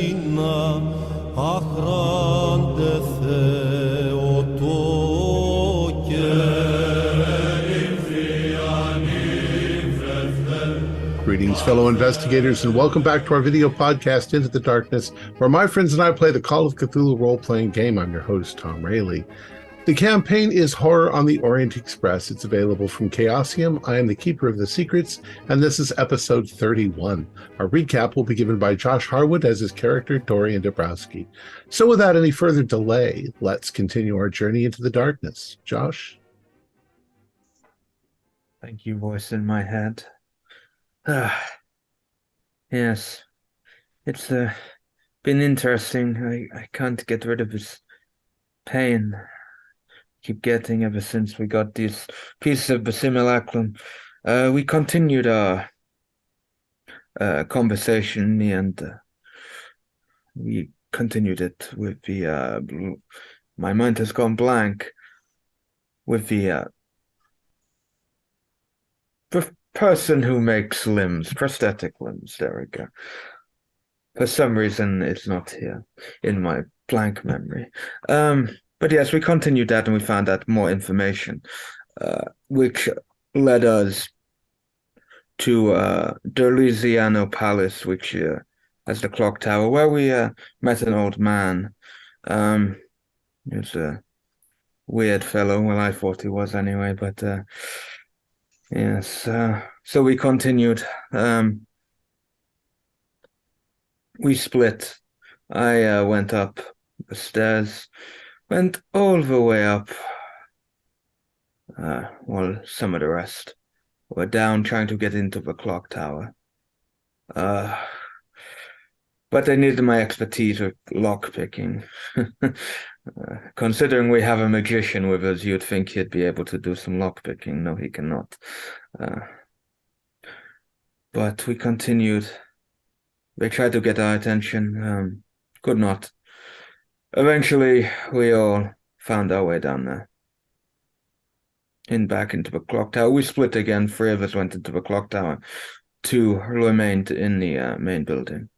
Greetings, fellow investigators, and welcome back to our video podcast, Into the Darkness, where my friends and I play the Call of Cthulhu role-playing game. I'm your host, Tom Rayleigh. The campaign is Horror on the Orient Express. It's available from Chaosium. I am the Keeper of the Secrets, and this is episode 31. Our recap will be given by Josh Harwood as his character, Dorian Dabrowski. So without any further delay, let's continue our journey into the darkness. Josh? Thank you, voice in my head. Yes, it's been interesting. I can't get rid of this pain. Keep getting ever since we got these pieces of the simulacrum. We continued our conversation, and we continued it with the my mind has gone blank with the person who makes limbs, prosthetic limbs. There we go. For some reason, it's not here in my blank memory. But yes, we continued that and we found out more information, which led us to the Louisiana Palace, which has the clock tower, where we met an old man. He was a weird fellow. Well, I thought he was anyway, but yes. So we continued. We split. I went up the stairs. Went all the way up, while some of the rest were down trying to get into the clock tower. But they needed my expertise with lockpicking. Considering we have a magician with us, you'd think he'd be able to do some lockpicking. No, he cannot. But we continued. They tried to get our attention, could not. Eventually, we all found our way down there. Back into the clock tower. We split again. 3 of us went into the clock tower. 2 remained in the main building.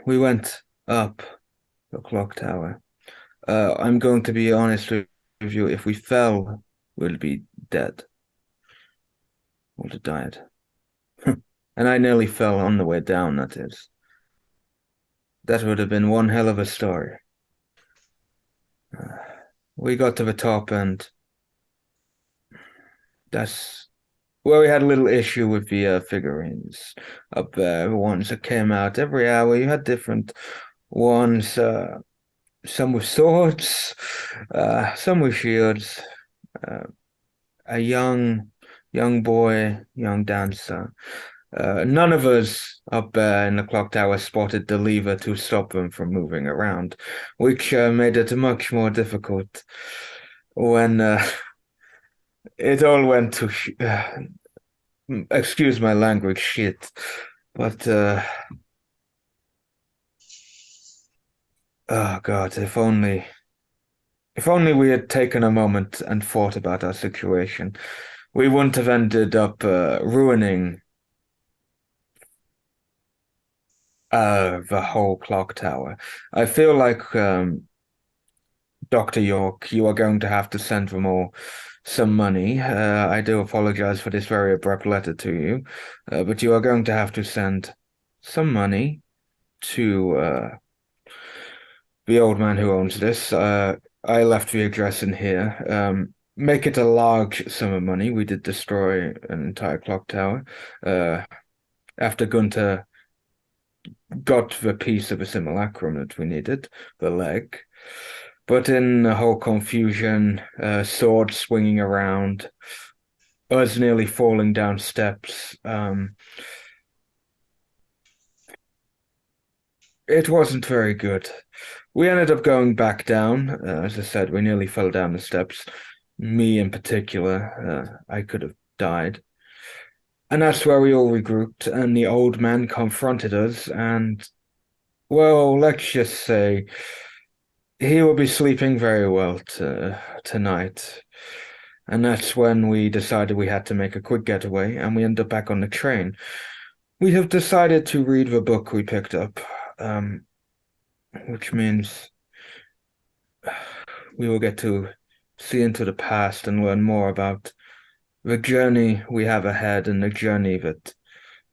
We went up the clock tower. I'm going to be honest with you. If we fell, we'll be dead. Would have died. And I nearly fell on the way down, that is. That would have been one hell of a story. We got to the top, and that's where we had a little issue with the figurines up there. The ones that came out every hour. You had different ones, some with swords, some with shields, a young boy, young dancer. None of us up in the clock tower spotted the lever to stop them from moving around, which made it much more difficult when it all went to, excuse my language, shit. But, oh God, if only we had taken a moment and thought about our situation, we wouldn't have ended up ruining the whole clock tower. I feel like, Dr. York, you are going to have to send them all some money. I do apologize for this very abrupt letter to you, but you are going to have to send some money to the old man who owns this. I left the address in here. Make it a large sum of money. We did destroy an entire clock tower. After Gunther got the piece of a simulacrum that we needed, the leg. But in the whole confusion, swords swinging around, us nearly falling down steps, it wasn't very good. We ended up going back down. As I said, we nearly fell down the steps. Me in particular, I could have died. And that's where we all regrouped, and the old man confronted us, and, well, let's just say he will be sleeping very well tonight. And that's when we decided we had to make a quick getaway, and we ended up back on the train. We have decided to read the book we picked up, which means we will get to see into the past and learn more about the journey we have ahead and the journey that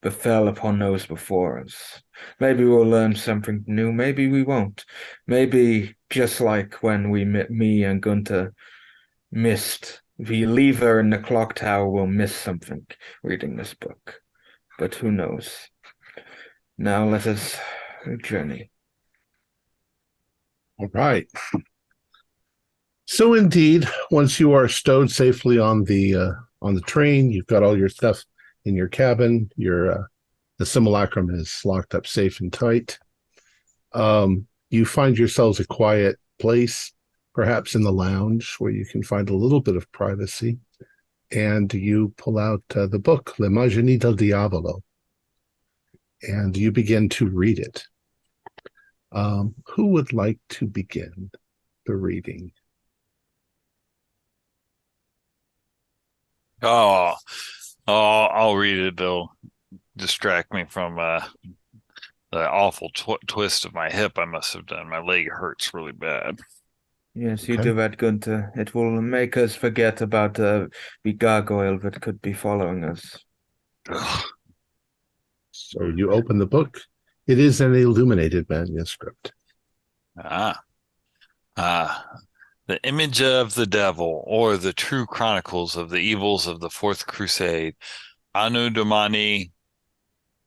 befell upon those before us. Maybe we'll learn something new, maybe we won't. Maybe just like when we met me and Gunther missed the lever in the clock tower, we'll miss something reading this book. But who knows? Now let us journey. All right. So indeed, once you are stowed safely on the train, you've got all your stuff in your cabin. The simulacrum is locked up safe and tight. You find yourselves a quiet place, perhaps in the lounge, where you can find a little bit of privacy. And you pull out the book, L'Immagine del Diavolo, and you begin to read it. Who would like to begin the reading? Oh, I'll read it. It'll distract me from the awful twist of my hip I must have done. My leg hurts really bad. Yes, you Okay. do that, Gunther. It will make us forget about the gargoyle that could be following us. Ugh. So you open the book. It is an illuminated manuscript. Ah, the image of the devil, or the true chronicles of the evils of the Fourth Crusade, Anno Domini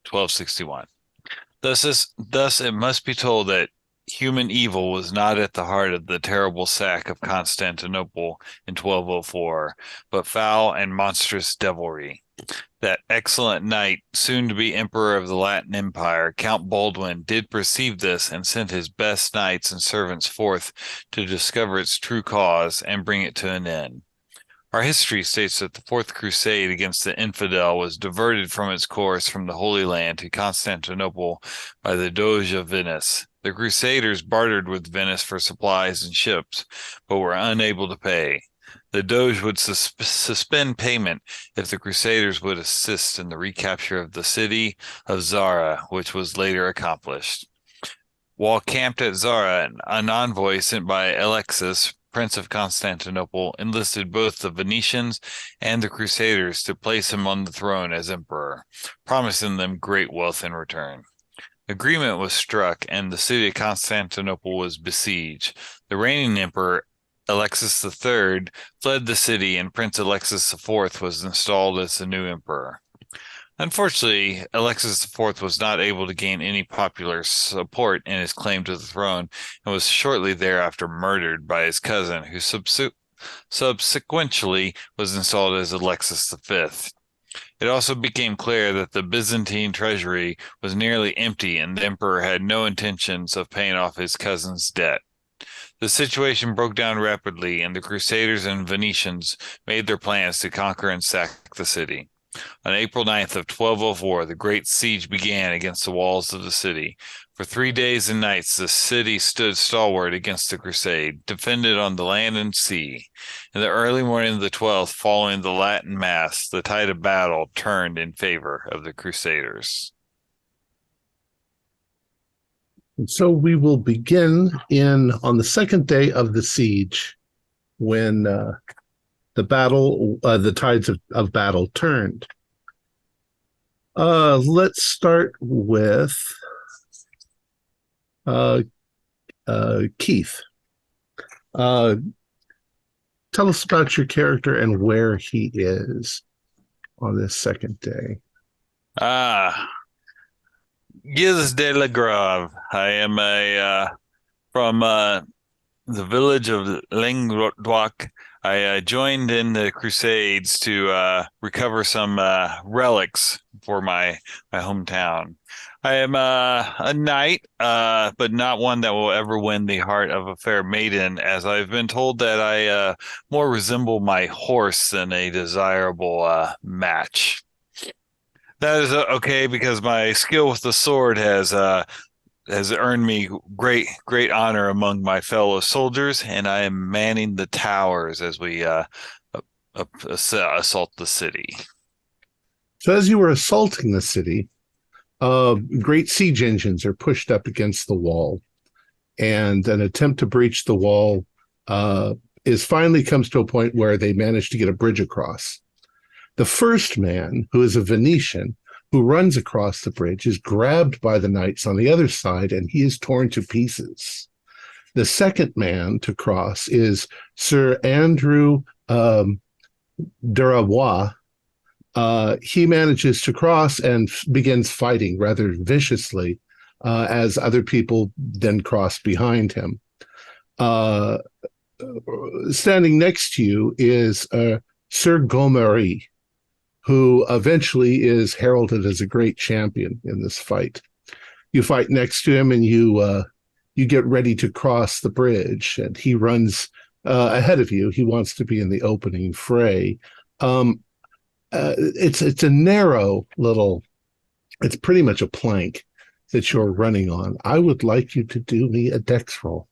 1261. Thus it must be told that human evil was not at the heart of the terrible sack of Constantinople in 1204, but foul and monstrous devilry. That excellent knight, soon to be emperor of the Latin Empire, Count Baldwin, did perceive this and sent his best knights and servants forth to discover its true cause and bring it to an end. Our history states that the Fourth Crusade against the infidel was diverted from its course from the Holy Land to Constantinople by the Doge of Venice. The Crusaders bartered with Venice for supplies and ships, but were unable to pay. The Doge would suspend payment if the Crusaders would assist in the recapture of the city of Zara, which was later accomplished. While camped at Zara, an envoy sent by Alexis, Prince of Constantinople, enlisted both the Venetians and the Crusaders to place him on the throne as emperor, promising them great wealth in return. Agreement was struck, and the city of Constantinople was besieged. The reigning emperor, Alexis III, fled the city, and Prince Alexis IV was installed as the new emperor. Unfortunately, Alexis IV was not able to gain any popular support in his claim to the throne and was shortly thereafter murdered by his cousin, who subsequently was installed as Alexis V. It also became clear that the Byzantine treasury was nearly empty and the emperor had no intentions of paying off his cousin's debt. The situation broke down rapidly, and the Crusaders and Venetians made their plans to conquer and sack the city. On April 9th of 1204, the great siege began against the walls of the city. For 3 days and nights, the city stood stalwart against the crusade, defended on the land and sea. In the early morning of the 12th, following the Latin Mass, the tide of battle turned in favor of the Crusaders. And so we will begin on the second day of the siege, when the tides of battle turned. Let's start with Keith. Tell us about your character and where he is on this second day. Gilles de la Grave. I am from the village of Languedoc. I joined in the Crusades to recover some relics for my hometown. I am a knight, but not one that will ever win the heart of a fair maiden, as I've been told that I more resemble my horse than a desirable match. That is okay, because my skill with the sword has earned me great honor among my fellow soldiers, and I am manning the towers as we assault the city. So as you were assaulting the city, Great siege engines are pushed up against the wall, and an attempt to breach the wall is finally comes to a point where they manage to get a bridge across. The first man, who is a Venetian, who runs across the bridge, is grabbed by the knights on the other side, and he is torn to pieces. The second man to cross is Sir Andrew Durabois. He manages to cross and begins fighting rather viciously as other people then cross behind him. Standing next to you is Sir Gomery, who eventually is heralded as a great champion in this fight. You fight next to him, and you get ready to cross the bridge, and he runs ahead of you. He wants to be in the opening fray. It's a narrow little. It's pretty much a plank that you're running on. I would like you to do me a dex roll.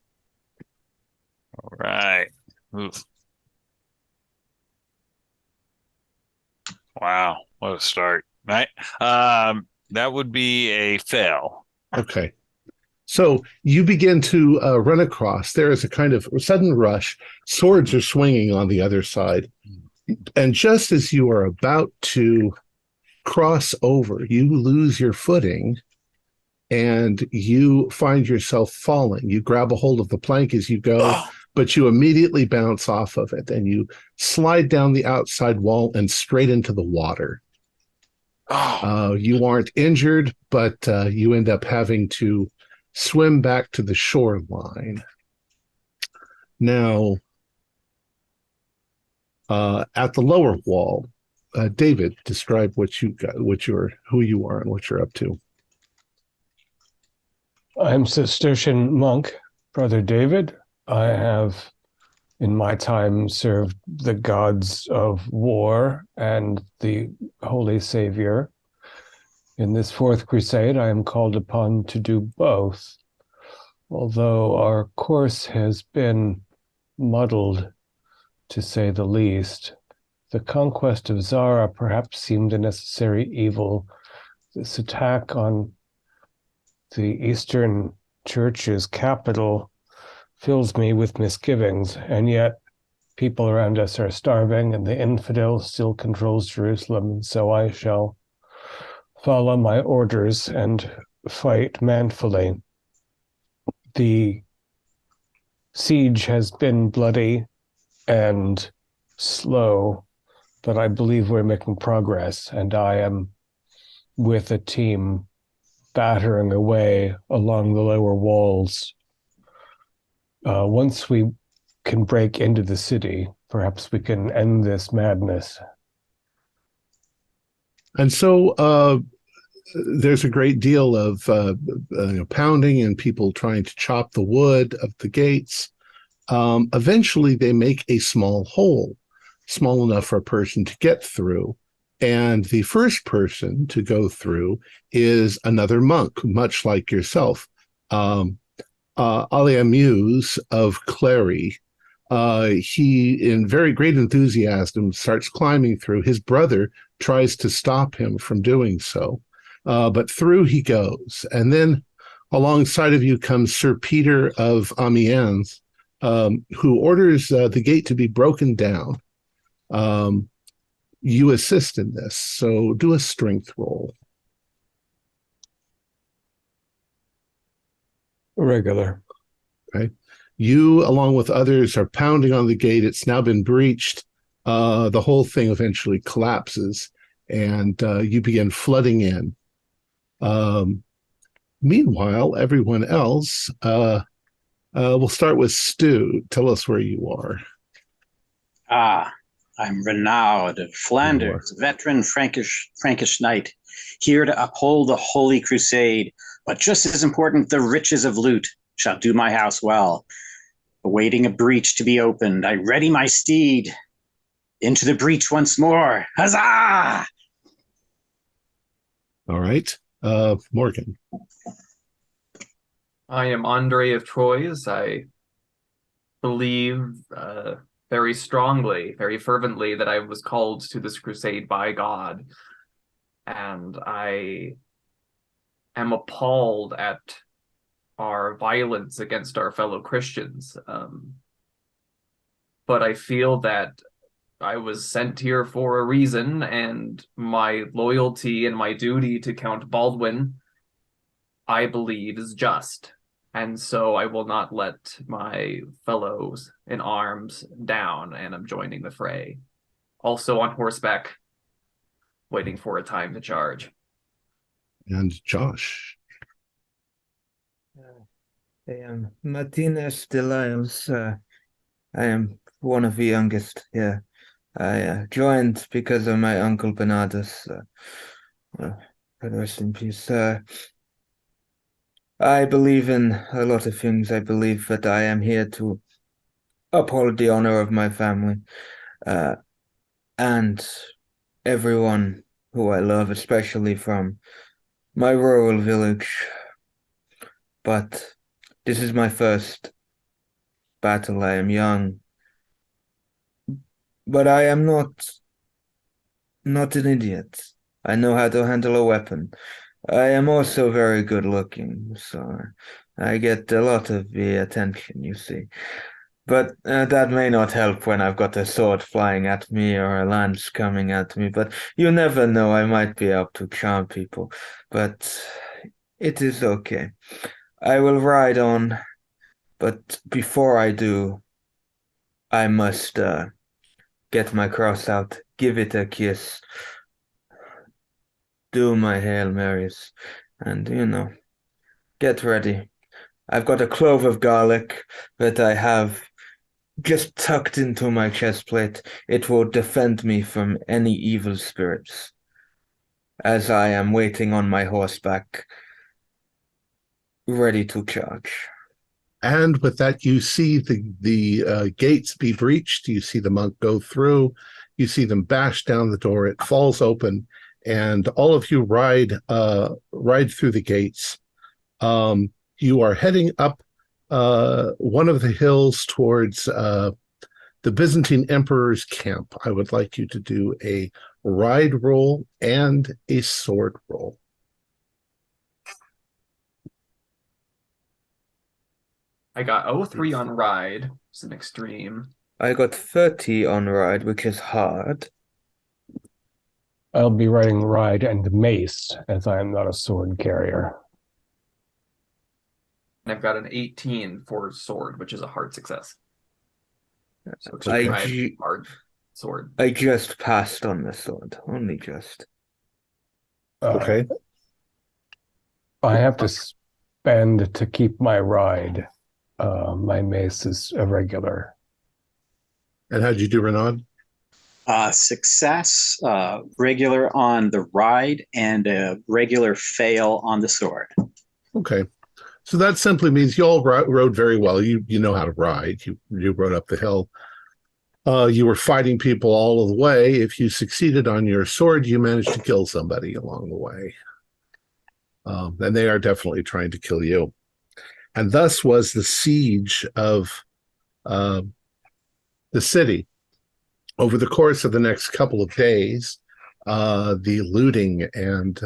All right. Oof. Wow, what a start. Right. That would be a fail. Okay. So you begin to run across. There is a kind of sudden rush. Swords are swinging on the other side. And just as you are about to cross over, you lose your footing and you find yourself falling. You grab a hold of the plank as you go, but you immediately bounce off of it and you slide down the outside wall and straight into the water. You aren't injured, but you end up having to swim back to the shoreline. Now, at the lower wall, David, describe what you got, who you are, and what you're up to. I'm Cistercian monk, Brother David. I have, in my time, served the gods of war and the Holy Savior. In this Fourth Crusade, I am called upon to do both, although our course has been muddled, to say the least. The conquest of Zara perhaps seemed a necessary evil. This attack on the Eastern Church's capital fills me with misgivings, and yet people around us are starving, and the infidel still controls Jerusalem, and so I shall follow my orders and fight manfully. The siege has been bloody and slow, but I believe we're making progress, and I am with a team battering away along the lower walls. Once we can break into the city, perhaps we can end this madness. And so there's a great deal of pounding and people trying to chop the wood of the gates. Eventually, they make a small hole, small enough for a person to get through. And the first person to go through is another monk, much like yourself, Aliamuse of Clary. He, in very great enthusiasm, starts climbing through. His brother tries to stop him from doing so, but through he goes. And then alongside of you comes Sir Peter of Amiens, who orders the gate to be broken down. You assist in this, so do a strength roll. Regular. Okay. You, along with others, are pounding on the gate. It's now been breached. The whole thing eventually collapses, and you begin flooding in. Meanwhile, everyone else, we'll start with Stu. Tell us where you are. I'm Renaud of Flanders, veteran Frankish knight, here to uphold the Holy Crusade, but just as important, the riches of loot shall do my house well. Awaiting a breach to be opened, I ready my steed. Into the breach once more. Huzzah! All right. Morgan. I am Andre of Troyes. I believe very strongly, very fervently that I was called to this crusade by God. And I am appalled at our violence against our fellow Christians. But I feel that I was sent here for a reason, and my loyalty and my duty to Count Baldwin, I believe, is just. And so I will not let my fellows in arms down, and I'm joining the fray. Also on horseback, waiting for a time to charge. And Josh. I am Martinez de Lyles. I am one of the youngest here. I joined because of my uncle Bernardus. Rest in peace. I believe in a lot of things. I believe that I am here to uphold the honor of my family and everyone who I love, especially from my rural village. But this is my first battle. I am young, but I am not an idiot. I know how to handle a weapon. I am also very good looking, so I get a lot of the attention, you see. But that may not help when I've got a sword flying at me or a lance coming at me, but you never know, I might be able to charm people. But it is okay. I will ride on, but before I do, I must get my cross out, give it a kiss, do my Hail Marys, and, get ready. I've got a clove of garlic that I have just tucked into my chest plate. It will defend me from any evil spirits as I am waiting on my horseback, ready to charge. And with that, you see the gates be breached. You see the monk go through. You see them bash down the door. It falls open, and all of you ride through the gates. You are heading up one of the hills towards the Byzantine Emperor's camp. I would like you to do a ride roll and a sword roll. I got 03 on ride. It's an extreme. I got 30 on ride, which is hard. I'll be riding ride and mace, as I am not a sword carrier. And I've got an 18 for sword, which is a hard success. So just I ride hard sword. I just passed on the sword, only just. Okay. I have to spend to keep my ride. My mace is irregular. And how'd you do, Renaud? Success, regular on the ride, and a regular fail on the sword. Okay. So that simply means you all rode very well. You know how to ride. You rode up the hill. You were fighting people all of the way. If you succeeded on your sword, you managed to kill somebody along the way. And they are definitely trying to kill you. And thus was the siege of the city. Over the course of the next couple of days, the looting and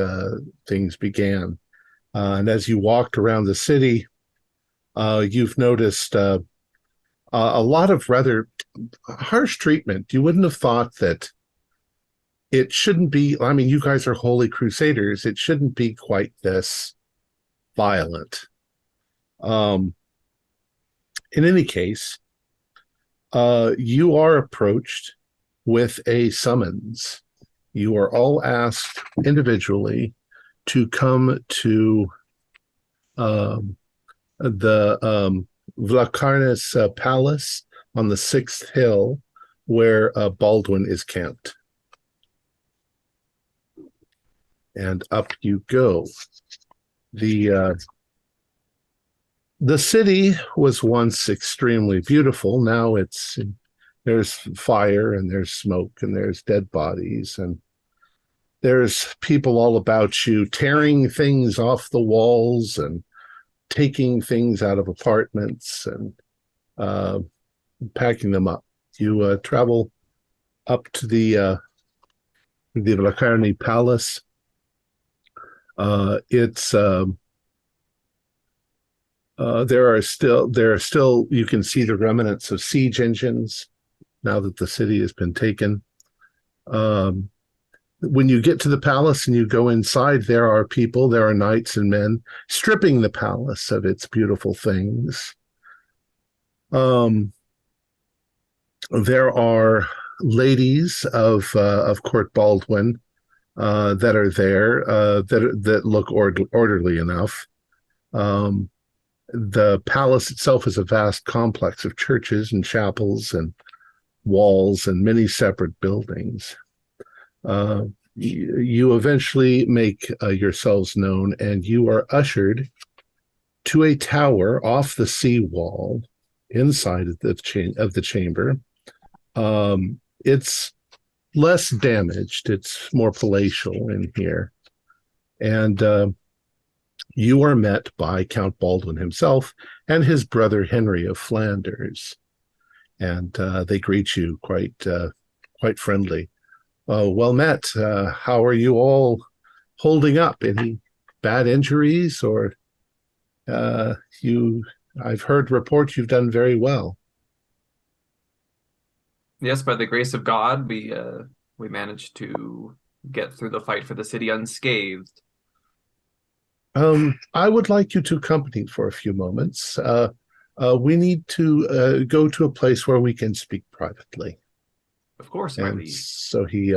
things began. And as you walked around the city, you've noticed a lot of rather harsh treatment. You wouldn't have thought that it shouldn't be, I mean, you guys are holy crusaders. It shouldn't be quite this violent. In any case, you are approached with a summons. You are all asked individually to come to the Vlakarnis Palace on the 6th hill where Baldwin is camped. And up you go. The city was once extremely beautiful. Now there's fire and there's smoke and there's dead bodies and there's people all about you tearing things off the walls and taking things out of apartments and packing them up. You travel up to the Vlakarni Palace. It's there are still you can see the remnants of siege engines now that the city has been taken. When you get to the palace and you go inside, there are knights and men stripping the palace of its beautiful things. There are ladies of Court Baldwin that are there that look orderly enough. The palace itself is a vast complex of churches and chapels and walls and many separate buildings. You eventually make yourselves known, and you are ushered to a tower off the seawall inside of the chamber. It's less damaged. It's more palatial in here. And you are met by Count Baldwin himself and his brother Henry of Flanders. And they greet you quite friendly. Well met. How are you all holding up? Any bad injuries, or I've heard reports you've done very well. Yes, by the grace of God, we managed to get through the fight for the city unscathed. I would like you to accompany for a few moments. We need to go to a place where we can speak privately. Of course, my And liege. so he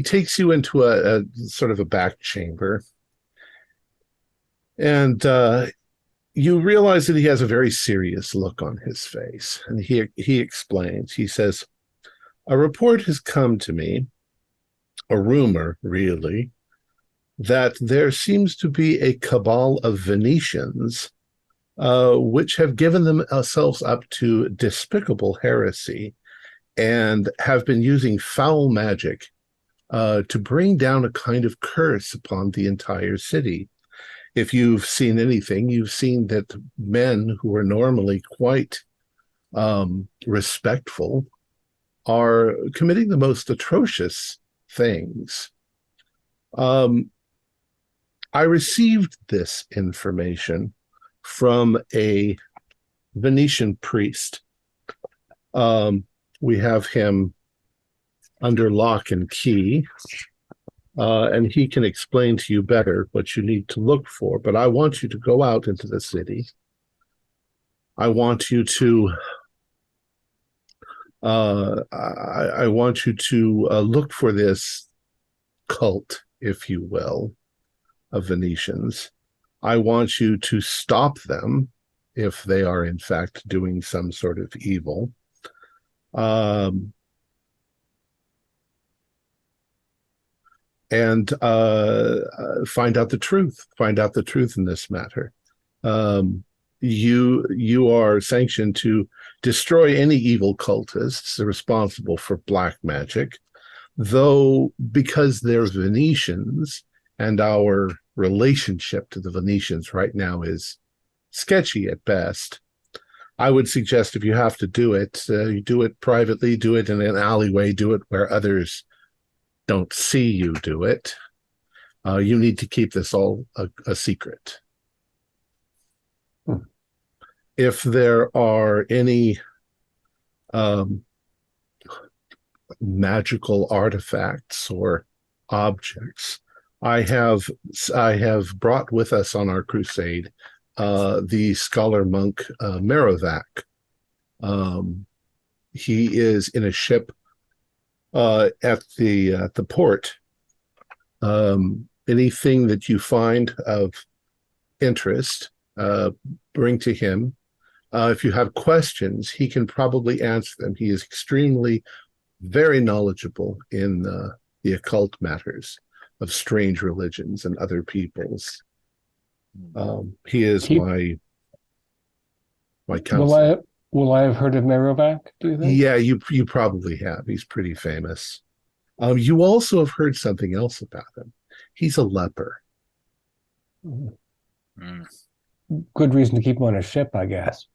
takes you into a sort of a back chamber, and you realize that he has a very serious look on his face. And he explains. He says, "A report has come to me, a rumor, really, that there seems to be a cabal of Venetians which have given themselves up to despicable heresy and have been using foul magic to bring down a kind of curse upon the entire city. If you've seen anything, you've seen that men who are normally quite respectful are committing the most atrocious things." I received this information from a Venetian priest. We have him under lock and key, and he can explain to you better what you need to look for. But I want you to go out into the city. I want you to look for this cult, if you will, of Venetians. I want you to stop them if they are in fact doing some sort of evil. And find out the truth. Find out the truth in this matter. You are sanctioned to destroy any evil cultists responsible for black magic, though because they're Venetians and our relationship to the Venetians right now is sketchy at best, I would suggest if you have to do it, you do it privately, do it in an alleyway, do it where others don't see you do it. You need to keep this all a secret. If there are any magical artifacts or objects, I have brought with us on our crusade the scholar monk Merovac. He is in a ship at the port. Anything that you find of interest, bring to him. If you have questions, he can probably answer them. He is very knowledgeable in the occult matters of strange religions and other peoples. He is my counselor. Will I have heard of Merovac, do you think? Yeah, you probably have. He's pretty famous. You also have heard something else about him. He's a leper. Good reason to keep him on a ship, I guess.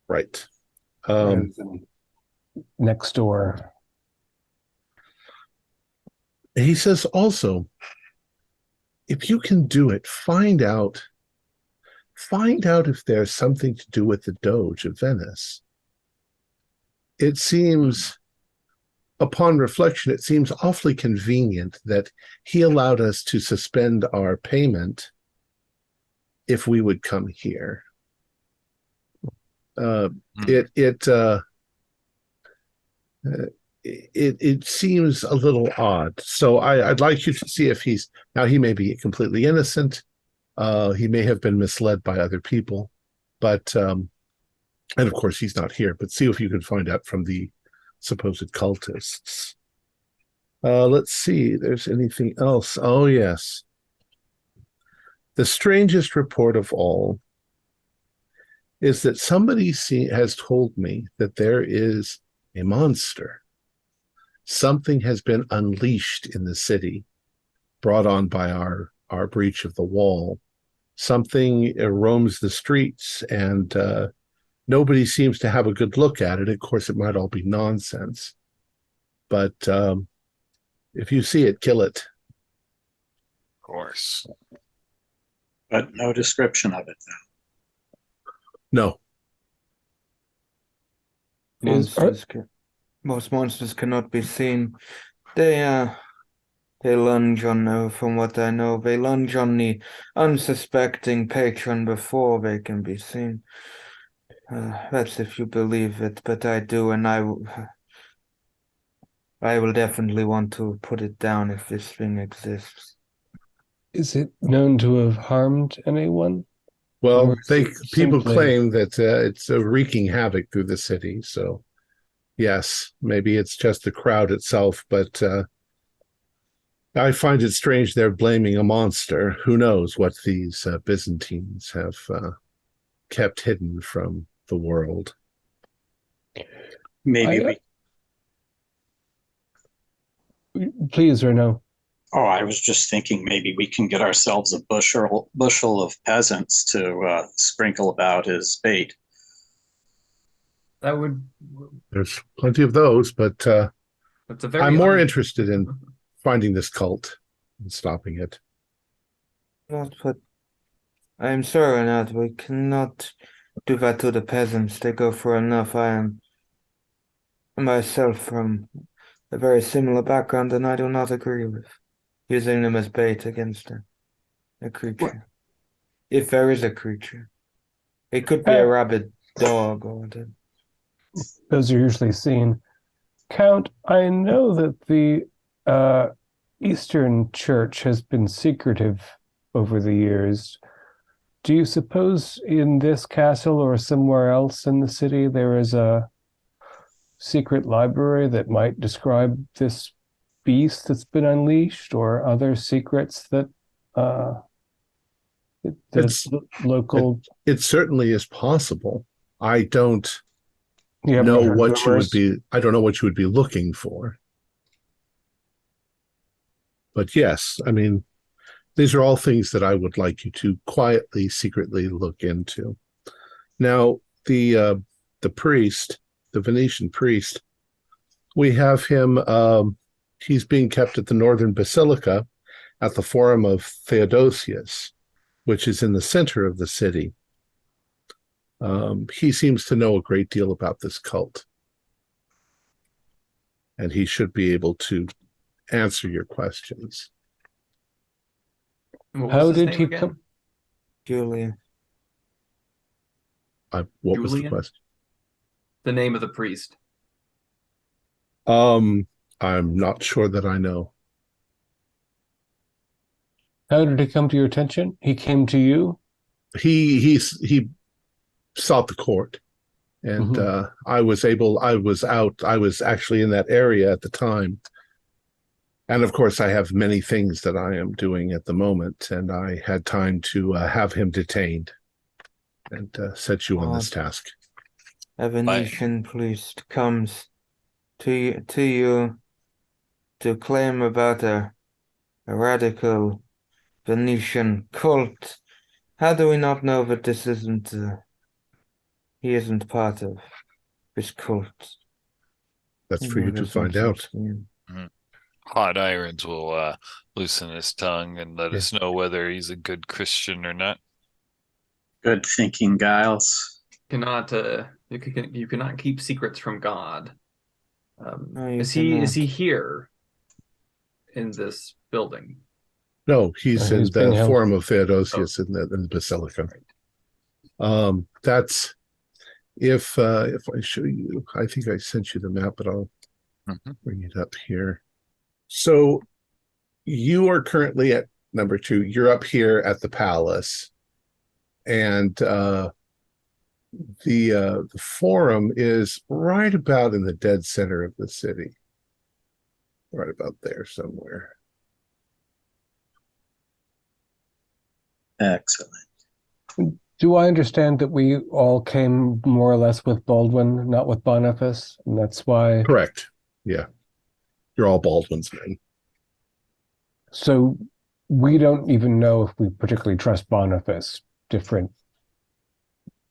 Right. Next door. He says also, if you can do it, find out if there's something to do with the Doge of Venice. It seems, upon reflection, it seems awfully convenient that he allowed us to suspend our payment if we would come here. It seems a little odd. So I'd like you to see if he may be completely innocent. He may have been misled by other people, but and of course he's not here. But see if you can find out from the supposed cultists. Let's see. There's anything else? Oh yes. The strangest report of all is that somebody has told me that there is a monster. Something has been unleashed in the city, brought on by our breach of the wall. Something roams the streets, and nobody seems to have a good look at it. Of course, it might all be nonsense. But if you see it, kill it. Of course. But no description of it, No. Most monsters cannot be seen. They lunge on, from what I know, they lunge on the unsuspecting patron before they can be seen. That's if you believe it, but I do, and I will definitely want to put it down if this thing exists. Is it known to have harmed anyone? Well, people simply claim that it's wreaking havoc through the city. So, yes, maybe it's just the crowd itself, but I find it strange they're blaming a monster. Who knows what these Byzantines have kept hidden from the world. maybe Please, or no? Oh, I was just thinking maybe we can get ourselves a bushel of peasants to sprinkle about as bait. That would. There's plenty of those, but That's a very I'm more interested in finding this cult and stopping it. But I'm sorry, Nat, we cannot do that to the peasants. They go for enough. I am myself from a very similar background, and I do not agree with using them as bait against a creature. What? If there is a creature. It could be a rabid dog or whatever. Those are usually seen. Count, I know that the Eastern Church has been secretive over the years. Do you suppose in this castle or somewhere else in the city there is a secret library that might describe this beast that's been unleashed, or other secrets that local? It certainly is possible. I don't You haven't know heard what you rumors? would be. I don't know what you would be looking for. But yes, I mean, these are all things that I would like you to quietly, secretly look into. Now, the priest, the Venetian priest, we have him. He's being kept at the Northern Basilica at the Forum of Theodosius, which is in the center of the city. He seems to know a great deal about this cult, and he should be able to answer your questions. How did he come? Julian. What was the Julian? question? The name of the priest. I'm not sure that I know. How did it come to your attention? He came to you? He sought the court, and I was actually in that area at the time. And of course, I have many things that I am doing at the moment, and I had time to have him detained and set you on this task. A Venetian priest comes to you to claim about a radical Venetian cult. How do we not know that this isn't he isn't part of this cult? That's for you to find out. Hot irons will loosen his tongue and let us know whether he's a good Christian or not. Good thinking, Giles. You cannot keep secrets from God. No, you Is he cannot. here in this building? No, he's in He's being the held. Forum of Theodosius in the Basilica. That's if I show you, I think I sent you the map, but I'll bring it up here. So you are currently at number 2. You're up here at the palace, and the forum is right about in the dead center of the city, right about there somewhere. Excellent. Do I understand that we all came more or less with Baldwin, not with Boniface? And that's why. Correct. Yeah. You're all Baldwin's men. So we don't even know if we particularly trust Boniface. Different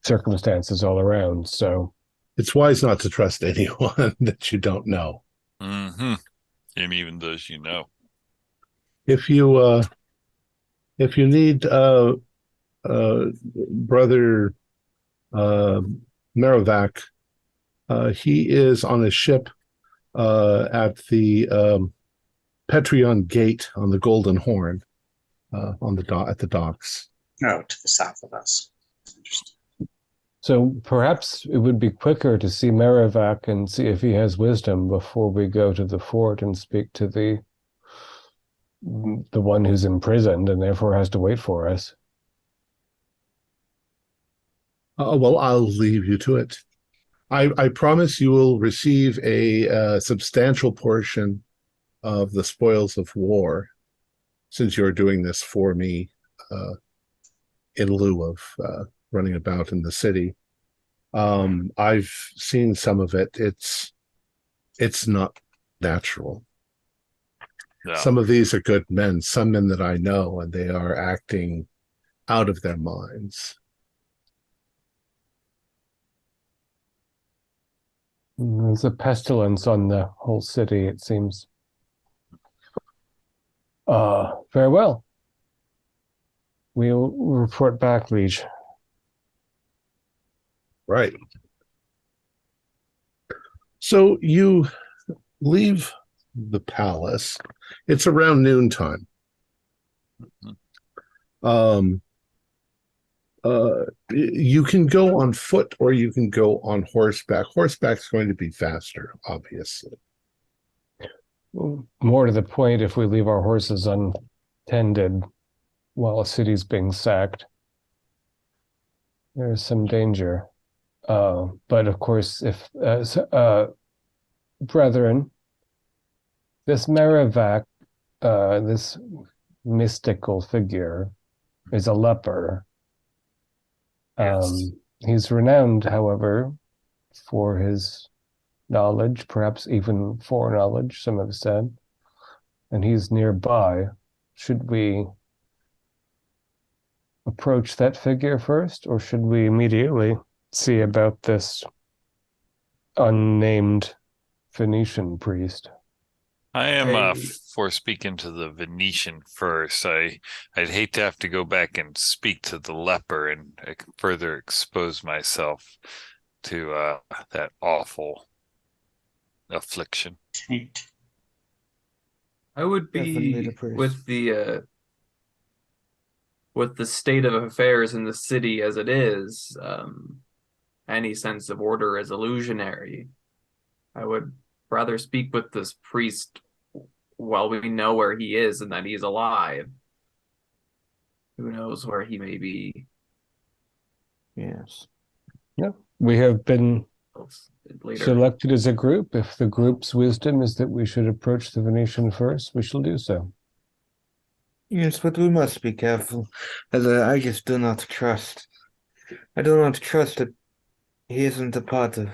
circumstances all around. So it's wise not to trust anyone that you don't know. Mm-hmm. And even those you know. If you need Brother Merovac, he is on a ship at the Petrion Gate on the Golden Horn, on the at the docks. Oh, to the south of us. Interesting. So perhaps it would be quicker to see Merovac and see if he has wisdom before we go to the fort and speak to the one who's imprisoned and therefore has to wait for us. Well, I'll leave you to it. I promise you will receive a substantial portion of the spoils of war, since you're doing this for me, in lieu of running about in the city. I've seen some of it. It's not natural. Yeah. Some of these are good men, some men that I know, and they are acting out of their minds. There's a pestilence on the whole city, it seems. Very well. We'll report back, Liege. Right. So you leave the palace. It's around noontime. You can go on foot or you can go on horseback. Horseback's going to be faster, obviously. More to the point, if we leave our horses untended while a city's being sacked, there's some danger. But of course, if brethren, this Merovac, this mystical figure, is a leper. Yes. He's renowned, however, for his knowledge, perhaps even foreknowledge, some have said, and he's nearby. Should we approach that figure first, or should we immediately see about this unnamed Venetian priest? I am for speaking to the Venetian first. I'd hate to have to go back and speak to the leper and further expose myself to that awful affliction. I would be with the state of affairs in the city as it is, any sense of order is illusionary. I would rather speak with this priest while we know where he is and that he's alive. Who knows where he may be? Yes. Yeah, we have been Later. selected as a group. If the group's wisdom is that we should approach the Venetian first, we shall do so. Yes, but we must be careful, as I just do not trust. I do not trust that he isn't a part of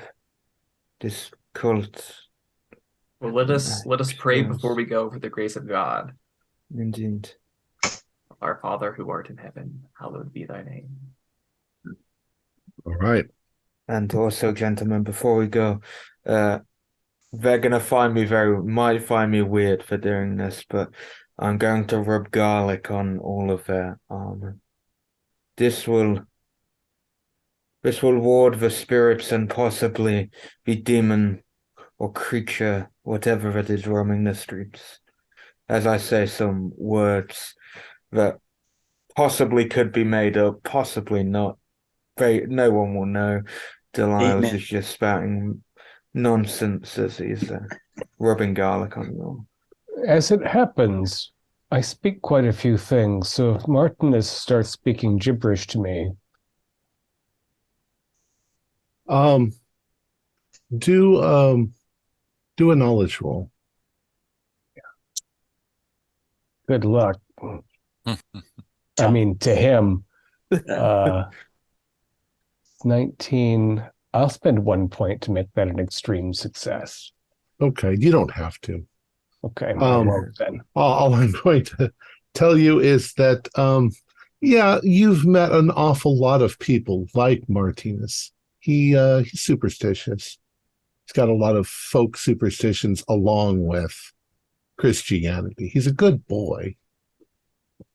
this cult. Well, let us pray Yes. before we go for the grace of God. Indeed. Our Father who art in heaven, hallowed be thy name. All right. And also, gentlemen, before we go, They're gonna might find me weird for doing this, but I'm going to rub garlic on all of their armor. This will ward the spirits and possibly the demon or creature, whatever it is roaming the streets. As I say some words that possibly could be made up, possibly not. No one will know. Delilah's Amen. is just spouting nonsense as he's rubbing garlic on you all. As it happens, I speak quite a few things, so if Martinus starts speaking gibberish to me, do a knowledge roll. good luck. I mean, to him, 19. I'll spend 1 point to make that an extreme success. Okay, you don't have to. Okay, well then. All I'm going to tell you is that, yeah, you've met an awful lot of people like Martinus. He's superstitious. He's got a lot of folk superstitions along with Christianity. He's a good boy.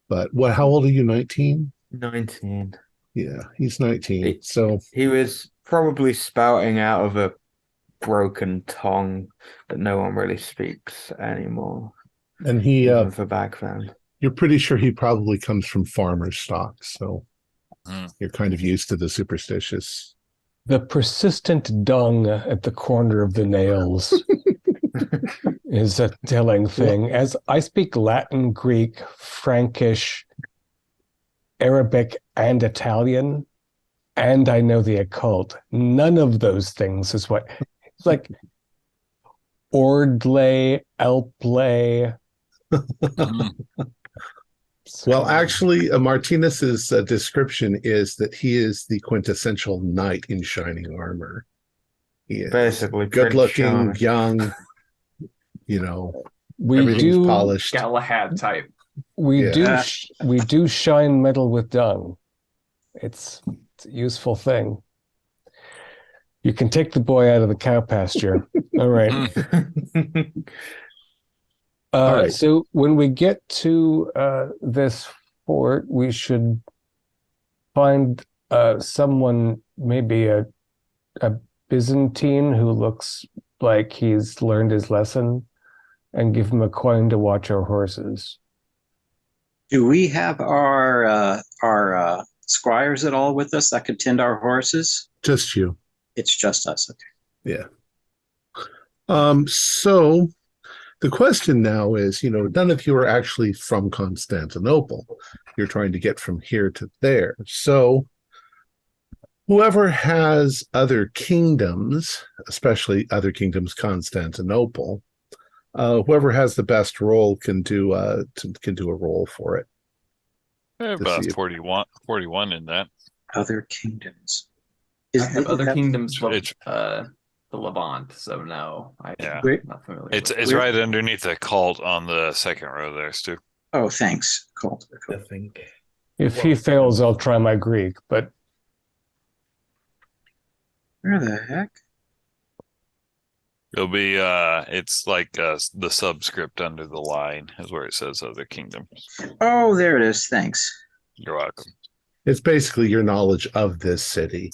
But how old are you, 19? 19. Yeah, he's 19. So he was probably spouting out of a broken tongue that no one really speaks anymore. And he for background. You're pretty sure he probably comes from farmer stock, so you're kind of used to the superstitious. The persistent dung at the corner of the nails is a telling thing. As I speak Latin, Greek, Frankish, Arabic, and Italian, and I know the occult. None of those things is what it's like. Ordlay, Elplay. Well, actually, Martinus's description is that he is the quintessential knight in shining armor. He is basically good-looking, young. Everything's polished. Galahad type. We do shine metal with dung. It's a useful thing. You can take the boy out of the cow pasture. All right. All right. So when we get to this fort, we should find someone, maybe a Byzantine who looks like he's learned his lesson, and give him a coin to watch our horses. Do we have our squires at all with us that could tend our horses? Just you. It's just us. Okay. Yeah. So the question now is, none of you are actually from Constantinople. You're trying to get from here to there. So whoever has other kingdoms, especially other kingdoms, Constantinople, whoever has the best roll can do a roll for it. About 41 in that. Other kingdoms. I have other kingdoms the Levant, so no, I'm not familiar. It's right underneath the cult on the second row there, Stu. Oh, thanks. Cool. I think. If he fails, I'll try my Greek, but where the heck? It'll be it's like the subscript under the line is where it says other kingdoms. Oh, there it is. Thanks. You're welcome. It's basically your knowledge of this city.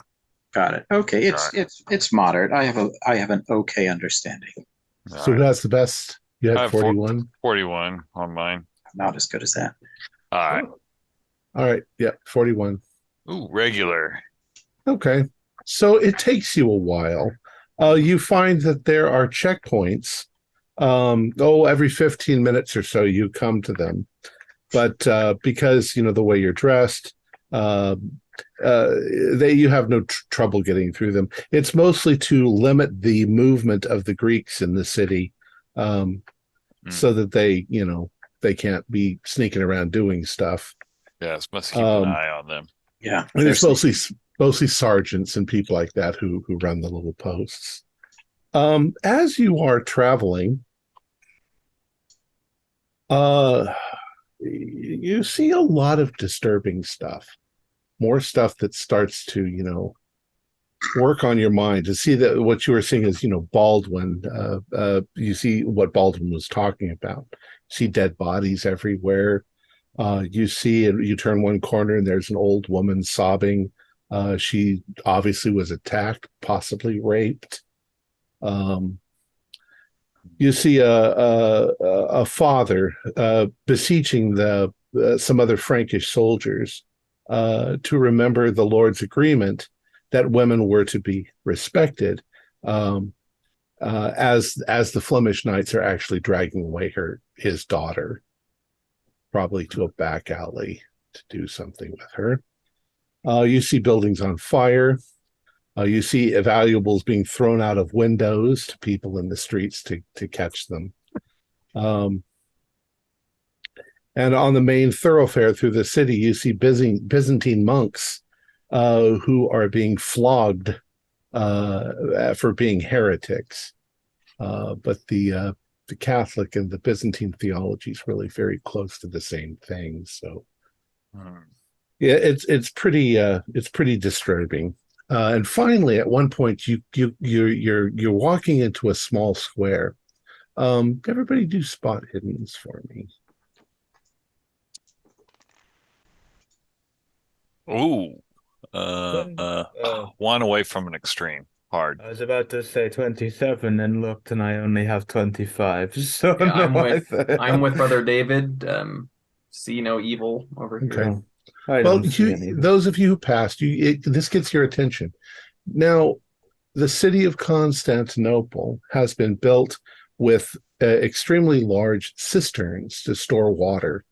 Got it. Okay, it's moderate. I have an okay understanding. So who has the best? You had 41? 41 on mine. Not as good as that. All right. Yeah, 41. Ooh, regular. Okay. So it takes you a while. You find that there are checkpoints. Every 15 minutes or so you come to them. But because, the way you're dressed, you have no trouble getting through them. It's mostly to limit the movement of the Greeks in the city, so that they can't be sneaking around doing stuff. Yes, must keep an eye on them. Yeah, and it's mostly sergeants and people like that who run the little posts. As you are traveling, you see a lot of disturbing stuff. More stuff that starts to, work on your mind to see that what you were seeing is, Baldwin. You see what Baldwin was talking about. See dead bodies everywhere. You see, and you turn one corner, and there's an old woman sobbing. She obviously was attacked, possibly raped. You see a father beseeching some other Frankish soldiers to remember the Lord's agreement that women were to be respected, as the Flemish knights are actually dragging away his daughter, probably to a back alley to do something with her. You see buildings on fire. You see valuables being thrown out of windows to people in the streets to catch them. And on the main thoroughfare through the city, you see Byzantine monks who are being flogged for being heretics. But the Catholic and the Byzantine theology is really very close to the same thing. So, yeah, it's pretty disturbing. And finally, at one point, you're walking into a small square. Everybody do spot hiddens for me. Ooh. One away from an extreme. Hard. I was about to say 27 and looked, and I only have 25. So Yeah, no, I'm with Brother David. See no evil over here. Okay. I Well, don't see any. those of you who passed, this gets your attention. Now, the city of Constantinople has been built with extremely large cisterns to store water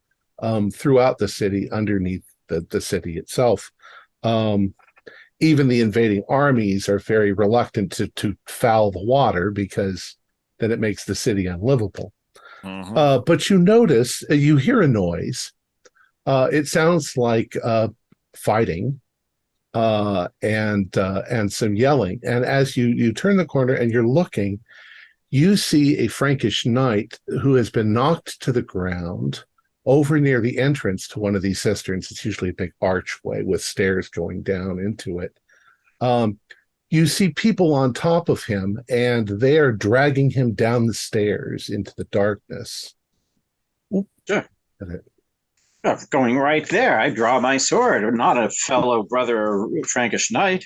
throughout the city, underneath the city itself. Even the invading armies are very reluctant to foul the water, because then it makes the city unlivable. Mm-hmm. But you notice, you hear a noise. It sounds like fighting and some yelling. And as you turn the corner and you're looking, you see a Frankish knight who has been knocked to the ground over near the entrance to one of these cisterns. It's usually a big archway with stairs going down into it. You see people on top of him, and they are dragging him down the stairs into the darkness. Sure. Going right there, I draw my sword, not a fellow brother Frankish knight.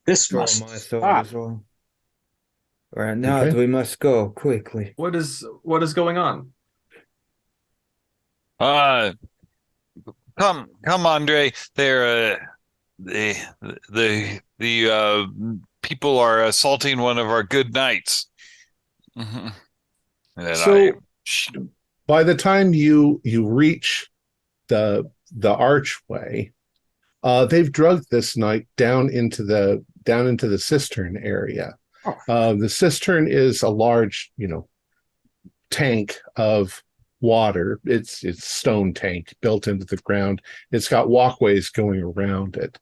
This Draw must my sword stop. as well. Right now, Okay. we must go quickly. What is going on? Come, Andre. The people are assaulting one of our good knights. Mm-hmm. So by the time you reach the archway, they've drugged this knight down into the cistern area. The cistern is a large, tank of water. It's stone tank built into the ground. It's got walkways going around it.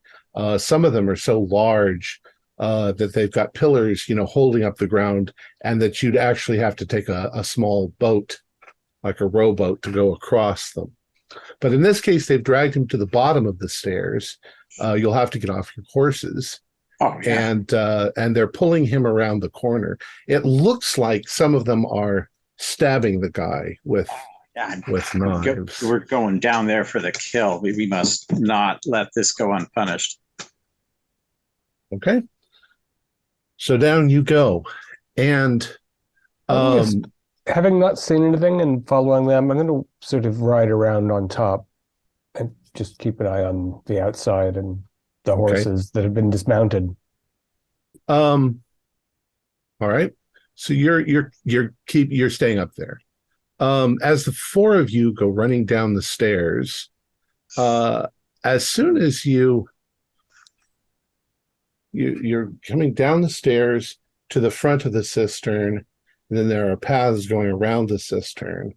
Some of them are so large that they've got pillars, holding up the ground, and that you'd actually have to take a small boat, like a rowboat, to go across them. But in this case, they've dragged him to the bottom of the stairs. You'll have to get off your horses. Oh, yeah. And they're pulling him around the corner. It looks like some of them are stabbing the guy with knives. We're going down there for the kill. We must not let this go unpunished. Okay. So down you go. And having not seen anything and following them, I'm going to sort of ride around on top and just keep an eye on the outside and the horses that have been dismounted. All right. So you're staying up there. As the four of you go running down the stairs, as soon as you're coming down the stairs to the front of the cistern, and then there are paths going around the cistern.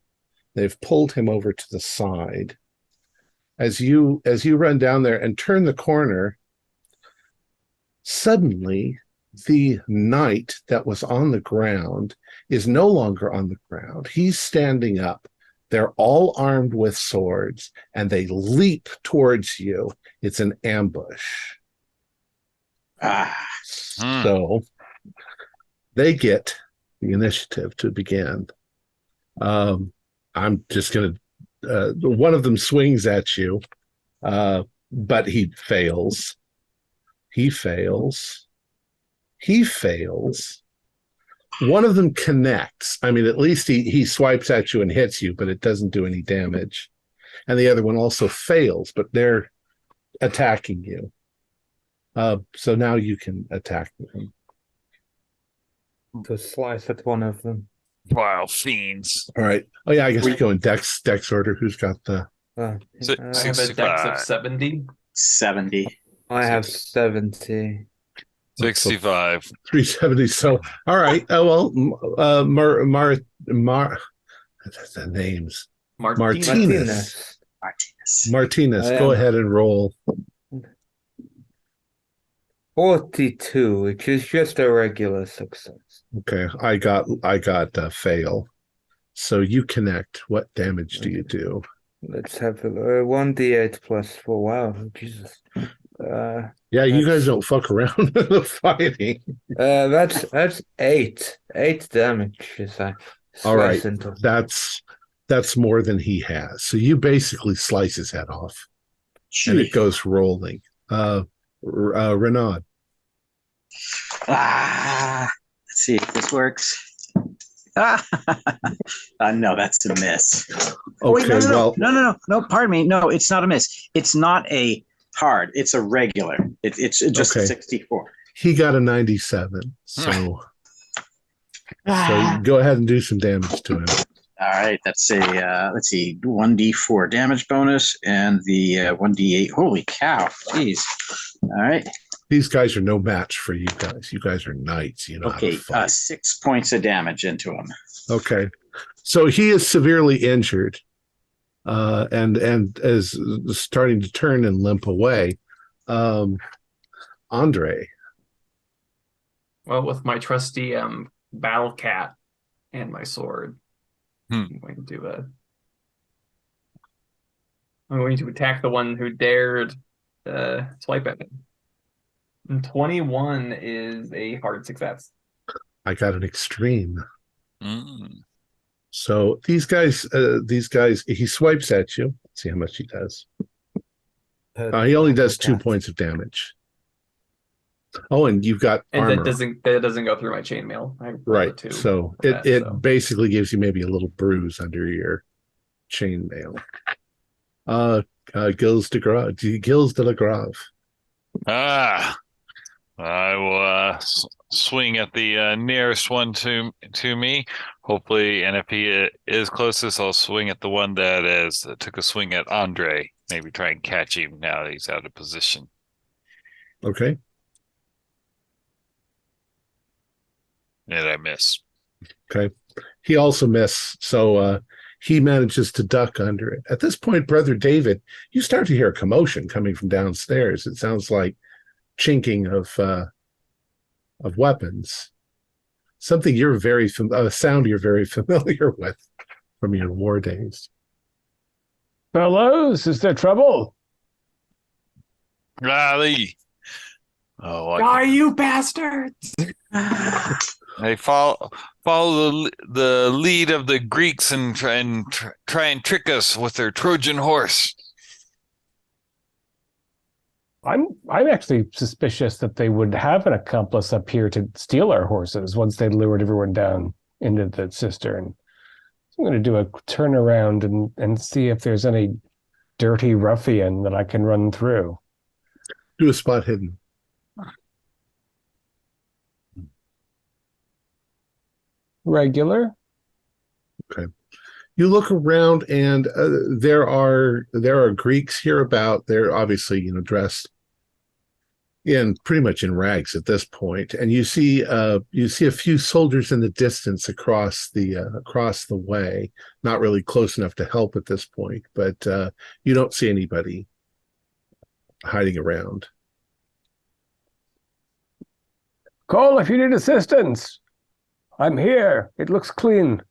They've pulled him over to the side. As you run down there and turn the corner, suddenly the knight that was on the ground is no longer on the ground. He's standing up. They're all armed with swords, and they leap towards you. It's an ambush. So they get the initiative to begin. I'm just going to, one of them swings at you, but he fails. He fails. He fails. One of them connects. I mean, at least he swipes at you and hits you, but it doesn't do any damage. And the other one also fails, but they're attacking you. So now you can attack them. To slice at one of them. Wow, fiends. All right. Oh yeah, I guess we go in dex order. Who's got the? I have a dex of 70. 70. I have 70. 65. 370. So all right. Oh well, the names. Martinez. Martinez. Go ahead and roll. 42, which is just a regular success. Okay, I got fail. So you connect. What damage do you do? Let's have a 1d8 plus 4. Wow, Jesus. Yeah, you guys don't fuck around with the fighting. That's 8 damage. All right, that's more than he has. So you basically slice his head off, and it goes rolling. Renaud. Let's see if this works. No, that's a miss. Okay, no. Pardon me. No, it's not a miss. It's not a hard. It's a regular. It's just a 64. He got a 97. So go ahead and do some damage to him. All right, that's a let's see, 1d4 damage bonus and the 1d8. Holy cow! Jeez. All right. These guys are no match for you guys. You guys are knights. You know. Okay, 6 points of damage into him. Okay, so he is severely injured, and is starting to turn and limp away. Andre. Well, with my trusty battle cat and my sword, I'm going to attack the one who dared swipe at me. And 21 is a hard success. I got an extreme. So these guys, he swipes at you. Let's see how much he does. He only does 2 points of damage. Oh, and you've got armor. That doesn't go through my chainmail. Right. So it basically gives you maybe a little bruise under your chainmail. Gilles de la Grave. I will swing at the nearest one to me, hopefully, and if he is closest, I'll swing at the one that took a swing at Andre. Maybe try and catch him now that he's out of position. Okay. And I miss. Okay. He also missed, so he manages to duck under it. At this point, Brother David, you start to hear a commotion coming from downstairs. It sounds like chinking of weapons. Something a sound you're very familiar with from your war days. Fellows, is there trouble? Riley. You bastards! They follow the lead of the Greeks and try and trick us with their Trojan horse. I'm actually suspicious that they would have an accomplice up here to steal our horses once they lured everyone down into the cistern. So I'm going to do a turnaround and see if there's any dirty ruffian that I can run through. Do a spot hidden. Regular. Okay. You look around, and there are Greeks here about. They're obviously dressed pretty much in rags at this point, and you see a few soldiers in the distance across the way. Not really close enough to help at this point, but you don't see anybody hiding around. Call if you need assistance. I'm here. It looks clean.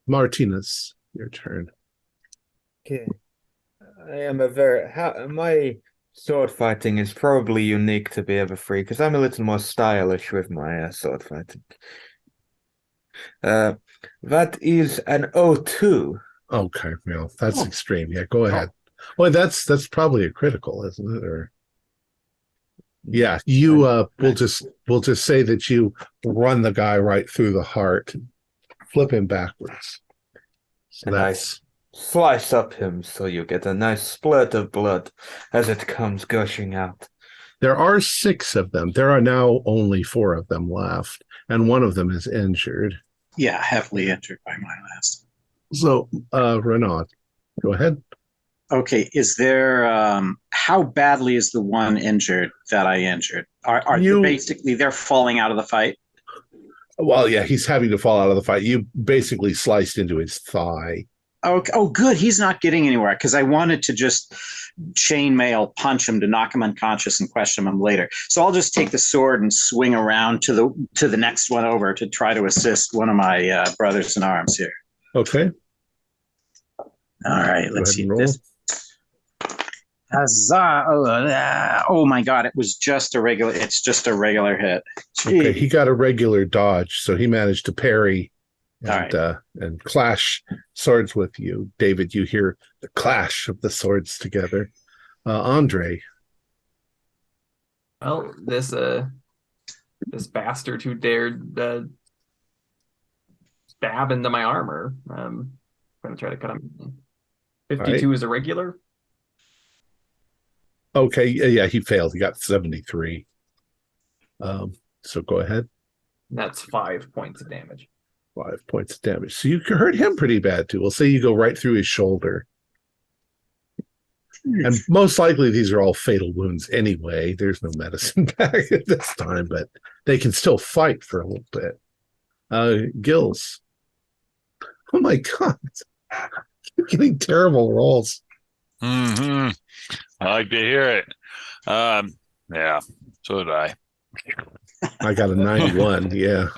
Martinez, your turn. Okay. I am a very... How am I Sword fighting is probably unique to BF3 because I'm a little more stylish with my sword fighting. That is an 02. Okay, well, that's extreme. Yeah, go ahead. Well, that's probably a critical, isn't it? Or yeah, you we'll just say that you run the guy right through the heart, flip him backwards. So and that's I slice up him so you get a nice spurt of blood as it comes gushing out. there are 6 of them. There are now only 4 of them left, and one of them is injured. Yeah, heavily injured by my last. So, Renaud, go ahead. Okay, is there how badly is the one injured that I injured? Are you basically they're falling out of the fight? Well, yeah, he's having to fall out of the fight. You basically sliced into his thigh. Okay. Oh, good. He's not getting anywhere because I wanted to just chainmail punch him to knock him unconscious and question him later. So I'll just take the sword and swing around to the next one over to try to assist one of my brothers in arms here. Okay. All right. Let's see this. Oh my God! It's just a regular hit. Jeez. Okay, he got a regular dodge, so he managed to parry and right. And clash swords with you. David, you hear the clash of the swords together. Andre. Well, this bastard who dared stab into my armor. I'm gonna try to cut him. 52 is a regular. Okay, yeah, he failed. He got 73. So go ahead. That's 5 points of damage. 5 points of damage. So you hurt him pretty bad too. We'll say you go right through his shoulder. And most likely these are all fatal wounds anyway. There's no medicine back at this time, but they can still fight for a little bit. Gills. Oh my God. You're getting terrible rolls. Mm-hmm. I like to hear it. Yeah, so did I. I got a 91, yeah.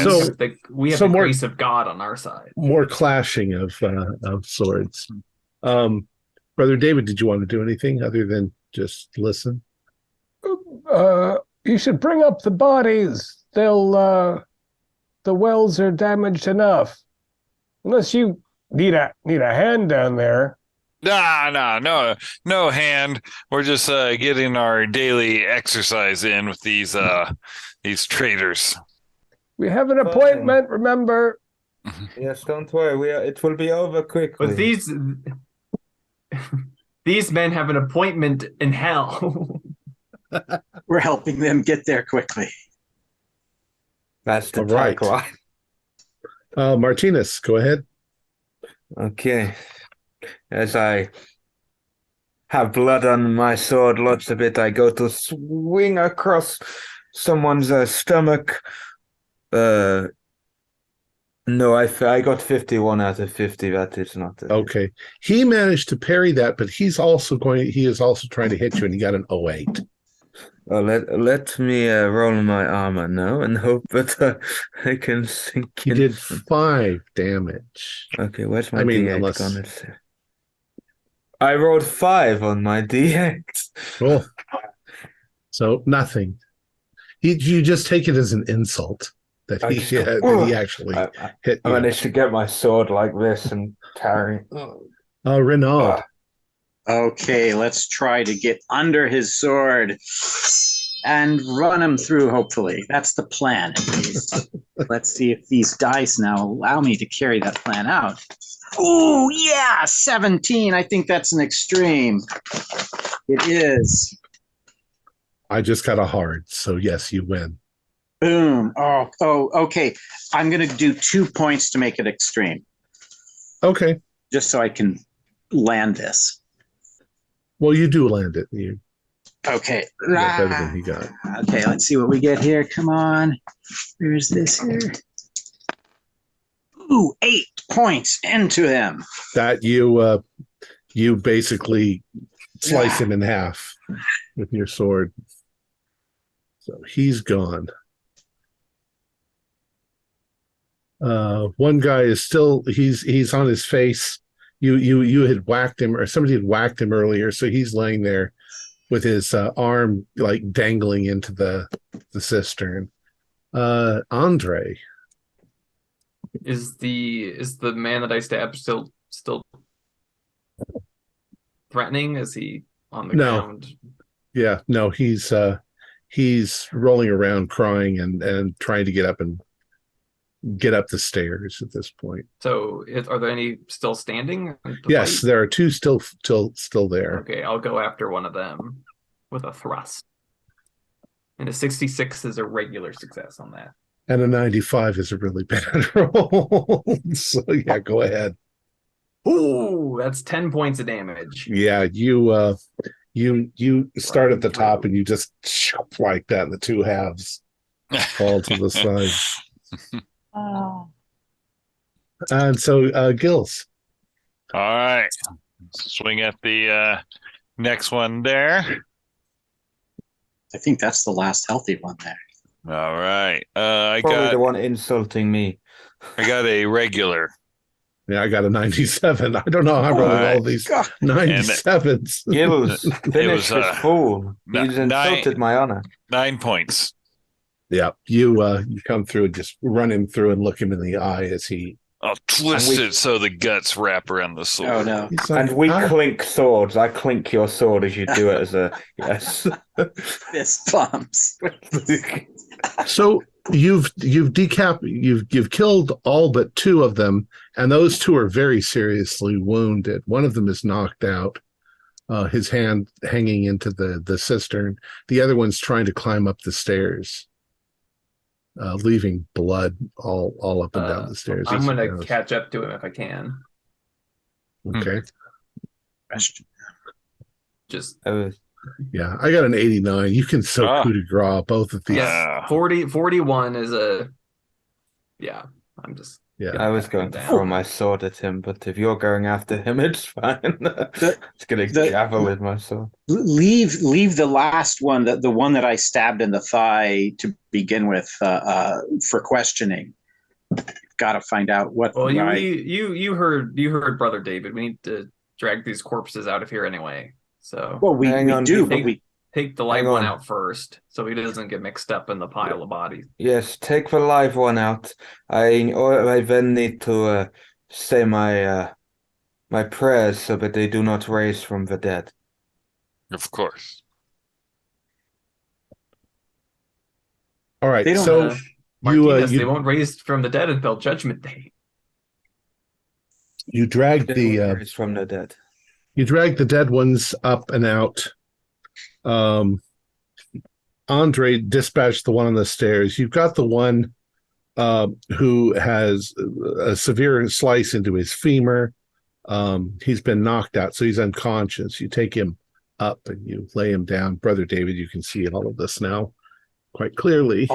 So we have the grace of God on our side. More clashing of swords. Brother David, did you want to do anything other than just listen? You should bring up the bodies. The wells are damaged enough. Unless you need a hand down there. No hand. We're just getting our daily exercise in with these traders. We have an appointment, remember? Yes, don't worry. It will be over quickly. But these men have an appointment in hell. We're helping them get there quickly. That's the tagline. Martinez, go ahead. Okay. As I have blood on my sword lots of it, I go to swing across someone's stomach. No, I got 51 out of 50. That is not okay. He managed to parry that, but he is also trying to hit you, and he got an 08. Let me roll my armor now and hope that I can sink in. You did 5 damage. Okay, where's my D8 gone? I rolled 5 on my D8. Cool. So nothing. You just take it as an insult that he actually hit you. I managed to get my sword like this and carry. Renaud. Okay, let's try to get under his sword and run him through, hopefully. That's the plan, at least. Let's see if these dice now allow me to carry that plan out. Oh, yeah, 17. I think that's an extreme. It is. I just got a hard, so yes, you win. Boom. Oh, okay. I'm going to do 2 points to make it extreme. Okay. Just so I can land this. Well, you do land it. Okay. You got better than he got. Okay, let's see what we get here. Come on. Where's this here? Ooh, 8 points into him. That you basically slice him in half with your sword. So he's gone. One guy is still he's on his face. You had whacked him, or somebody had whacked him earlier, so he's laying there with his arm like dangling into the cistern. Andre. Is the man that I stabbed still threatening? Is he on the ground? Yeah, no, he's rolling around crying and trying to get up the stairs at this point. So are there any still standing? Yes, there are two still there. Okay, I'll go after one of them with a thrust. And a 66 is a regular success on that. And a 95 is a really bad roll. So yeah, go ahead. Ooh, that's 10 points of damage. Yeah, you start at the top and you just like that, and the two halves fall to the side. Oh. And so Gills. All right. Swing at the next one there. I think that's the last healthy one there. All right. I Probably got the one insulting me. a regular. Yeah, I got a 97. I don't know how I'm rolling all these 97s. Gills, finish this fool. He's insulted my honor. 9 points. Yeah, you come through and just run him through and look him in the eye as he... I'll twist it so the guts wrap around the sword. Oh, no. He's like, And we clink swords. I clink your sword as you do it as a... Yes. Fist bumps. So you've killed all but two of them, and those two are very seriously wounded. One of them is knocked out, his hand hanging into the cistern. The other one's trying to climb up the stairs, leaving blood all up and down the stairs. I'm going to catch up to him if I can. Okay. Just... Yeah, I got an 89. You can coup de grace both of these. Yeah, 41 is a... Yeah, I'm just... Yeah, I was going to throw my sword at him, but if you're going after him, it's fine. It's going to javelin my sword. Leave the last one, the one that I stabbed in the thigh to begin with, for questioning. Got to find out what. Well, you heard Brother David. We need to drag these corpses out of here anyway. So we do, but we take the live one out first, so he doesn't get mixed up in the pile of bodies. Yes, take the live one out. I then need to say my prayers so that they do not raise from the dead. Of course. All right. They don't, so Martinez, they won't raise from the dead until Judgment Day. You dragged raise from the dead. You drag the dead ones up and out. Andre dispatched the one on the stairs. You've got the one who has a severe slice into his femur. He's been knocked out, so he's unconscious. You take him up and you lay him down. Brother David, you can see all of this now quite clearly.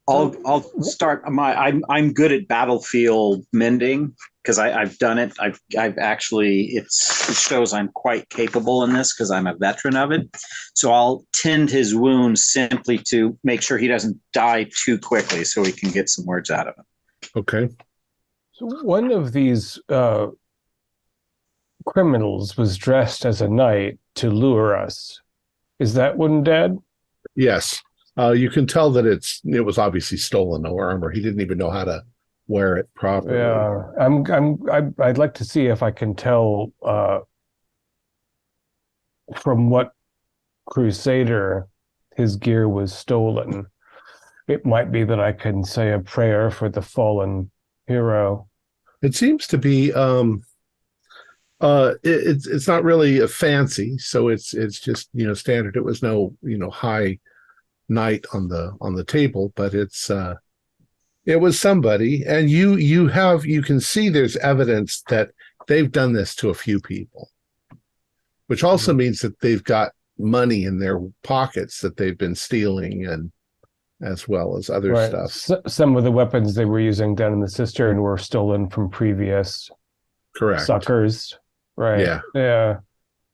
I'll start I'm good at battlefield mending because I've done it. I've actually it shows I'm quite capable in this because I'm a veteran of it. So I'll tend his wounds simply to make sure he doesn't die too quickly, so we can get some words out of him. Okay. So one of these criminals was dressed as a knight to lure us. Is that one dead? Yes. You can tell that it was obviously stolen armor. He didn't even know how to wear it properly. Yeah, I'd like to see if I can tell from what crusader his gear was stolen. It might be that I can say a prayer for the fallen hero. It seems to be it's not really a fancy, so it's just standard. It was no high knight on the table, but it was somebody, and you can see there's evidence that they've done this to a few people, which also means that they've got money in their pockets that they've been stealing, and as well as other stuff. Some of the weapons they were using down in the cistern were stolen from previous suckers. Right. Yeah.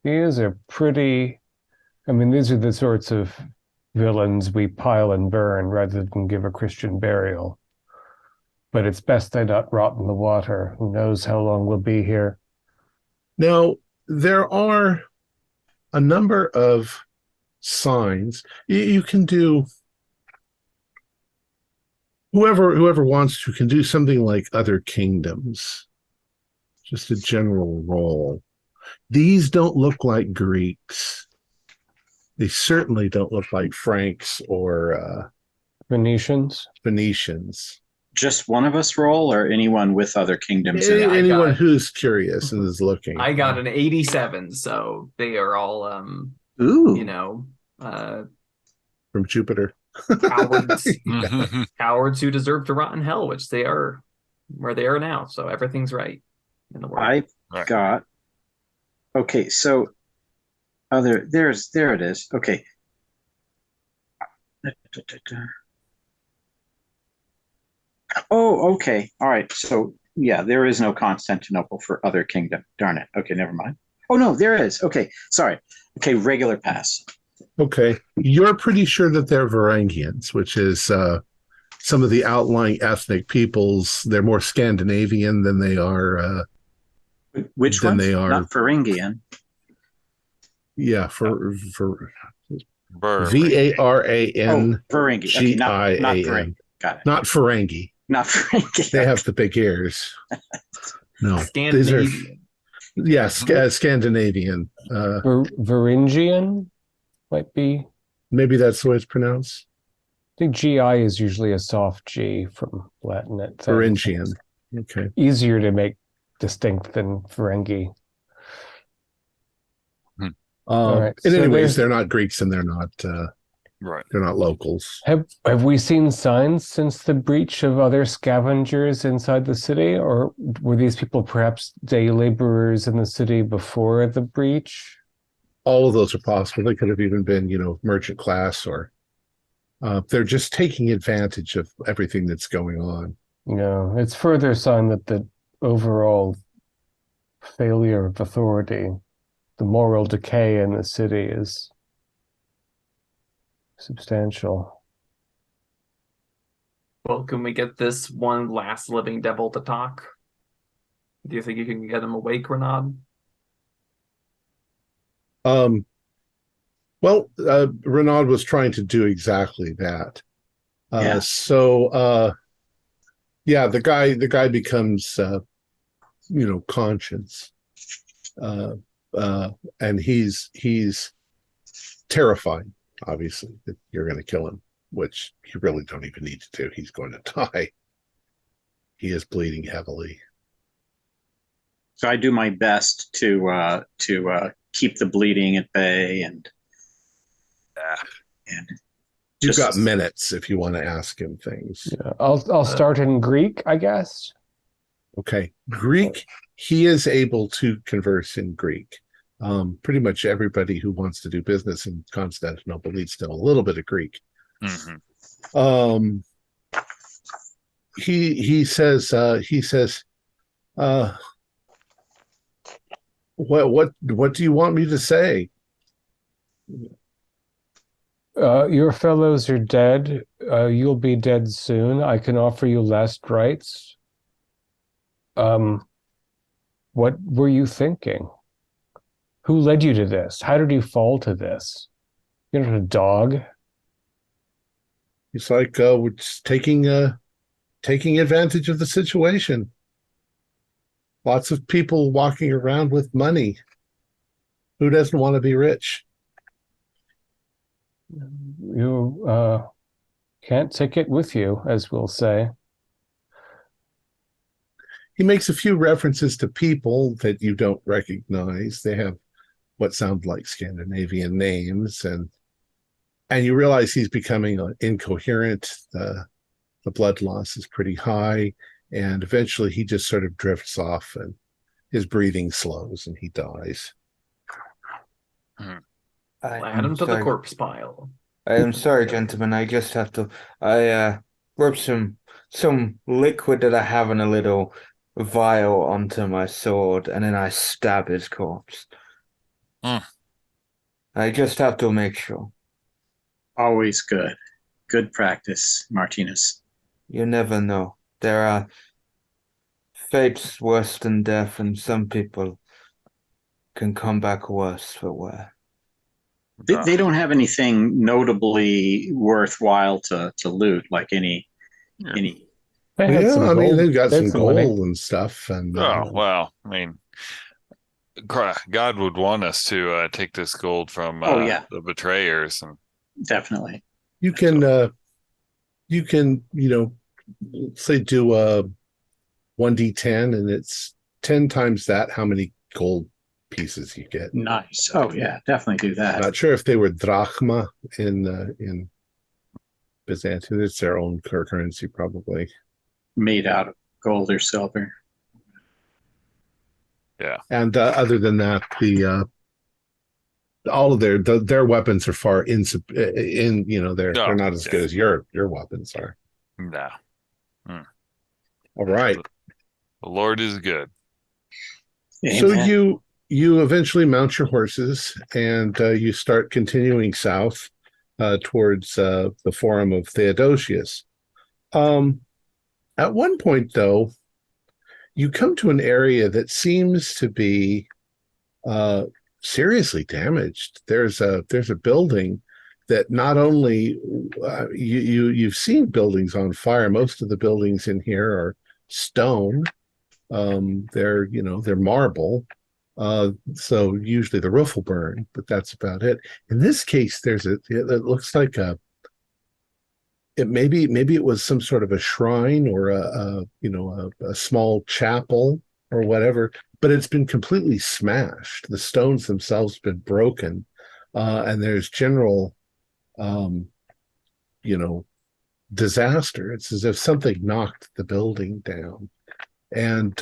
These are pretty, these are the sorts of villains we pile and burn rather than give a Christian burial. But it's best they not rot in the water. Who knows how long we'll be here. Now, there are a number of signs. You can do, whoever wants to can do something like other kingdoms, just a general roll. These don't look like Greeks. They certainly don't look like Franks or Venetians. Venetians. Just one of us roll, or anyone with other kingdoms in it? Anyone who's curious and is looking. I got an 87, so they are all Ooh. you know, From Jupiter. cowards. Mhm. Cowards who deserve to rot in hell, which they are where they are now. So everything's right in the world. I Right. got. Okay, so there it is. Okay. Oh, okay. All right. So yeah, there is no Constantinople for other kingdom. Darn it. Okay, never mind. Oh no, there is. Okay, sorry. Okay, regular pass. Okay. You're pretty sure that they're Varangians, which is some of the outlying ethnic peoples. They're more Scandinavian than they are. Which Then one? they are- Not Varangian. Yeah, for Burr. Varangian. Varangi. Okay, not Gian. Varangi. Got it. Not Ferengi. Not Varangi. They have the big ears. No, these are Scandinavian. Scandinavian. Varangian might be. Maybe that's the way it's pronounced. I think GI is usually a soft G from Latin. Varangian. Okay. Easier to make distinct than Ferengi. All right, And so anyways, they're not Greeks and they're not Right. they're not locals. Have we seen signs since the breach of other scavengers inside the city, or were these people perhaps day laborers in the city before the breach? All of those are possible. They could have even been, merchant class, or they're just taking advantage of everything that's going on. It's further sign that the overall failure of authority, the moral decay in the city is substantial. Well, can we get this one last living devil to talk? Do you think you can get him awake, Renaud? Well, Renaud was trying to do exactly that. Yeah. So, the guy becomes, conscious, and he's terrified, obviously, that you're going to kill him, which you really don't even need to do. He's going to die. He is bleeding heavily. So I do my best to keep the bleeding at bay and You've just got minutes if you want to ask him things. Yeah, I'll start in Greek, I guess. Okay. Greek, he is able to converse in Greek. Pretty much everybody who wants to do business in Constantinople needs to know a little bit of Greek. Mhm. He says what do you want me to say? Your fellows are dead. You'll be dead soon. I can offer you last rites. What were you thinking? Who led you to this? How did you fall to this? You're not a dog. He's like, we're just taking advantage of the situation. Lots of people walking around with money. Who doesn't want to be rich? You can't take it with you, as we'll say. He makes a few references to people that you don't recognize. They have what sound like Scandinavian names, and you realize he's becoming incoherent. The blood loss is pretty high, and eventually he just sort of drifts off, and his breathing slows, and he dies. Add him to the corpse pile. I am sorry, gentlemen. I just have to. I rub some liquid that I have in a little vial onto my sword, and then I stab his corpse. I just have to make sure. always good. Good practice, Martinez. You never know. There are fates worse than death, and some people can come back worse for wear. They don't have anything notably worthwhile to loot, like any. They had some I mean, gold. they've got They had some money. gold and stuff, and Oh, well, I mean, God would want us to take this gold from the betrayers, and definitely you can say do a 1d10, and it's 10 times that how many gold pieces you get. nice. Oh yeah, definitely do that. Not sure if they were drachma in Byzantium. It's their own currency, probably. Made out of gold or silver. yeah. And other than that, all of their weapons are far they're not as good as your weapons are. No. All right. The Lord is good. Amen. So you eventually mount your horses and you start continuing south towards the Forum of Theodosius. At one point, though, you come to an area that seems to be seriously damaged. There's a building that not only you've seen buildings on fire. Most of the buildings in here are stone. They're marble. So usually the roof will burn, but that's about it. In this case, it looks like maybe it was some sort of a shrine or a small chapel or whatever, but it's been completely smashed. The stones themselves have been broken, and there's general disaster. It's as if something knocked the building down. And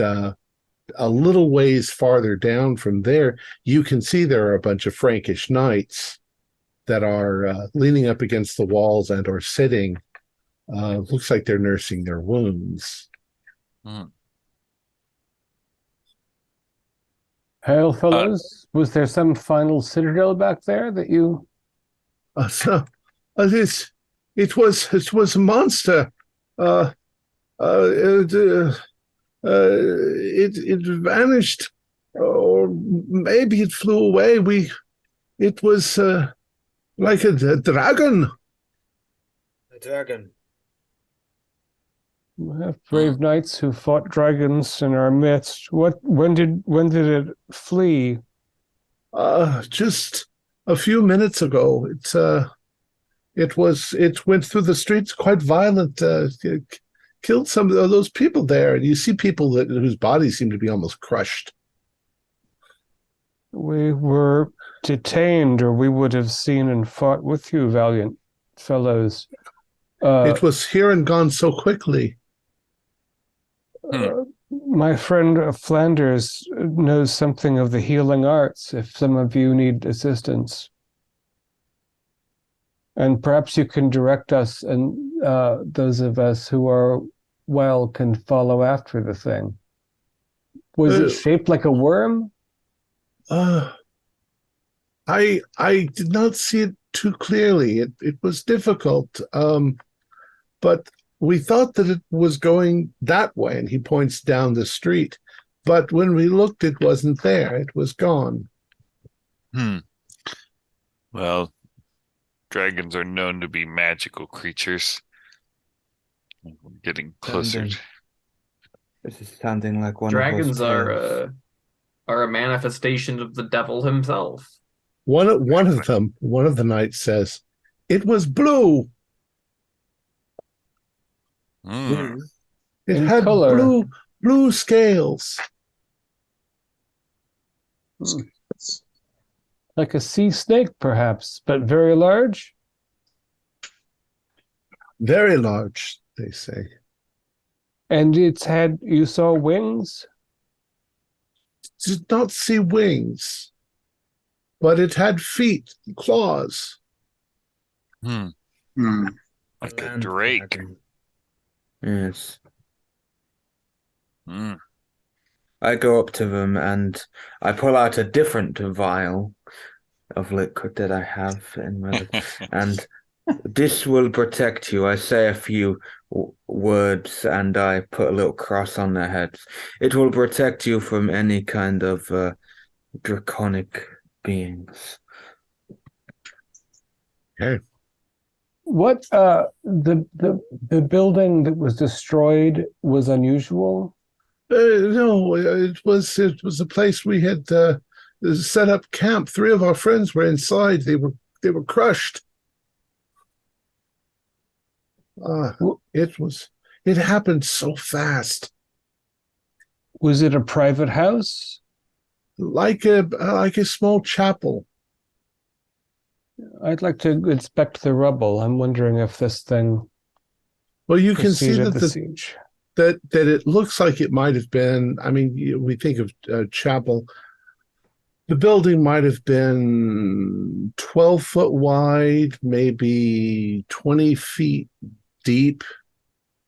a little ways farther down from there, you can see there are a bunch of Frankish knights that are leaning up against the walls and or sitting. Looks like they're nursing their wounds. Hail, fellows. Was there some final citadel back there that you... It was a monster. It vanished, or maybe it flew away. It was like a dragon. A dragon. We have brave knights who fought dragons in our midst. When did it flee? Just a few minutes ago. It went through the streets quite violent. It killed some of those people there, and you see people whose bodies seem to be almost crushed. We were detained, or we would have seen and fought with you, valiant fellows. It was here and gone so quickly. My friend of Flanders knows something of the healing arts, if some of you need assistance. And perhaps you can direct us, and those of us who are well can follow after the thing. Was it shaped like a worm? I did not see it too clearly. It was difficult, but we thought that it was going that way, and he points down the street. But when we looked, it wasn't there. It was gone. Well, dragons are known to be magical creatures. We're getting closer. This is sounding like one Dragons of those are a manifestation of the devil himself. One of the knights says, "It was blue. It had color. blue scales." Like a sea snake, perhaps, but very large? Very large, they say. And you saw wings? Did not see wings, but it had feet, claws. Like a drake. Dragon. Yes. Mm. I go up to them and I pull out a different vial of liquid that I have in my and this will protect you. I say a few words and I put a little cross on their heads. It will protect you from any kind of draconic beings. Okay. What the building that was destroyed was unusual? No, it was a place we had set up camp. Three of our friends were inside. They were crushed. It happened so fast. Was it a private house? Like a small chapel. I'd like to inspect the rubble. I'm wondering if this thing Well, you can see preceded that the siege. that it looks like it might have been. I mean, we think of chapel. The building might have been 12 foot wide, maybe 20 feet deep,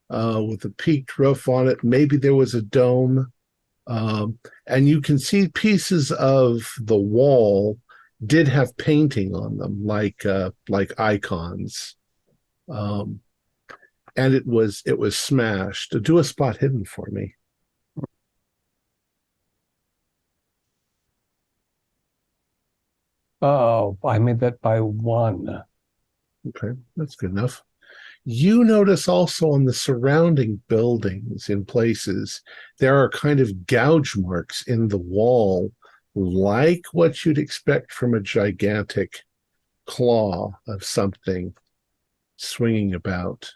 with a peaked roof on it. Maybe there was a dome. And you can see pieces of the wall did have painting on them, like icons. And it was smashed. Do a spot hidden for me. Oh, I made that by 1. Okay, that's good enough. You notice also on the surrounding buildings in places, there are kind of gouge marks in the wall, like what you'd expect from a gigantic claw of something swinging about.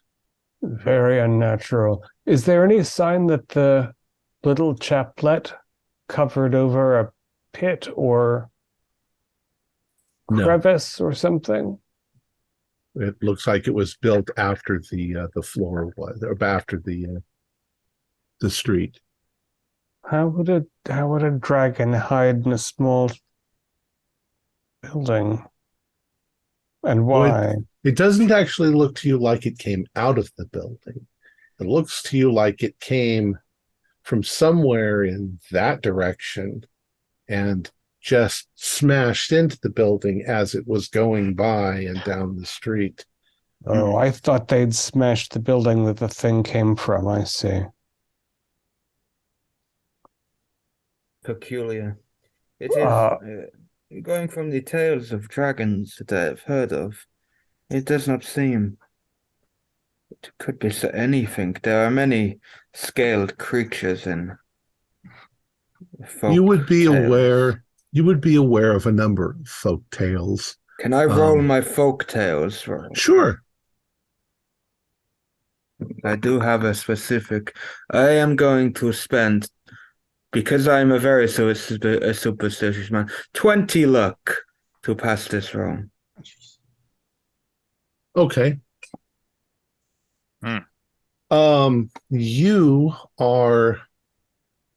Very unnatural. Is there any sign that the little chaplet covered over a pit or No. crevice or something? It looks like it was built after the floor was, or after the street. How would a dragon hide in a small building? And why? It doesn't actually look to you like it came out of the building. It looks to you like it came from somewhere in that direction and just smashed into the building as it was going by and down the street. Oh, I thought they'd smashed the building that the thing came from. I see. Peculiar. It is going from the tales of dragons that I have heard of. It does not seem it could be anything. There are many scaled creatures in folk You would be tales. aware of a number of folk tales. Can I roll my folk tales roll? Sure. I do have a specific. I am going to spend, because I'm a very superstitious man, 20 luck to pass this roll. Okay. You are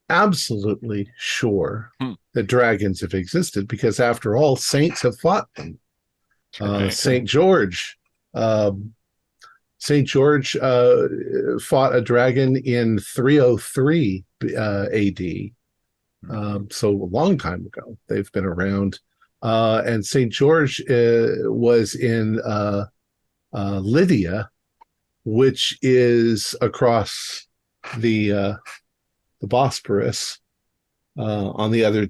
absolutely sure that dragons have existed because, after all, saints have fought them. St. George fought a dragon in 303 AD. So a long time ago. They've been around. And St. George was in Lydia, which is across the Bosporus, on the other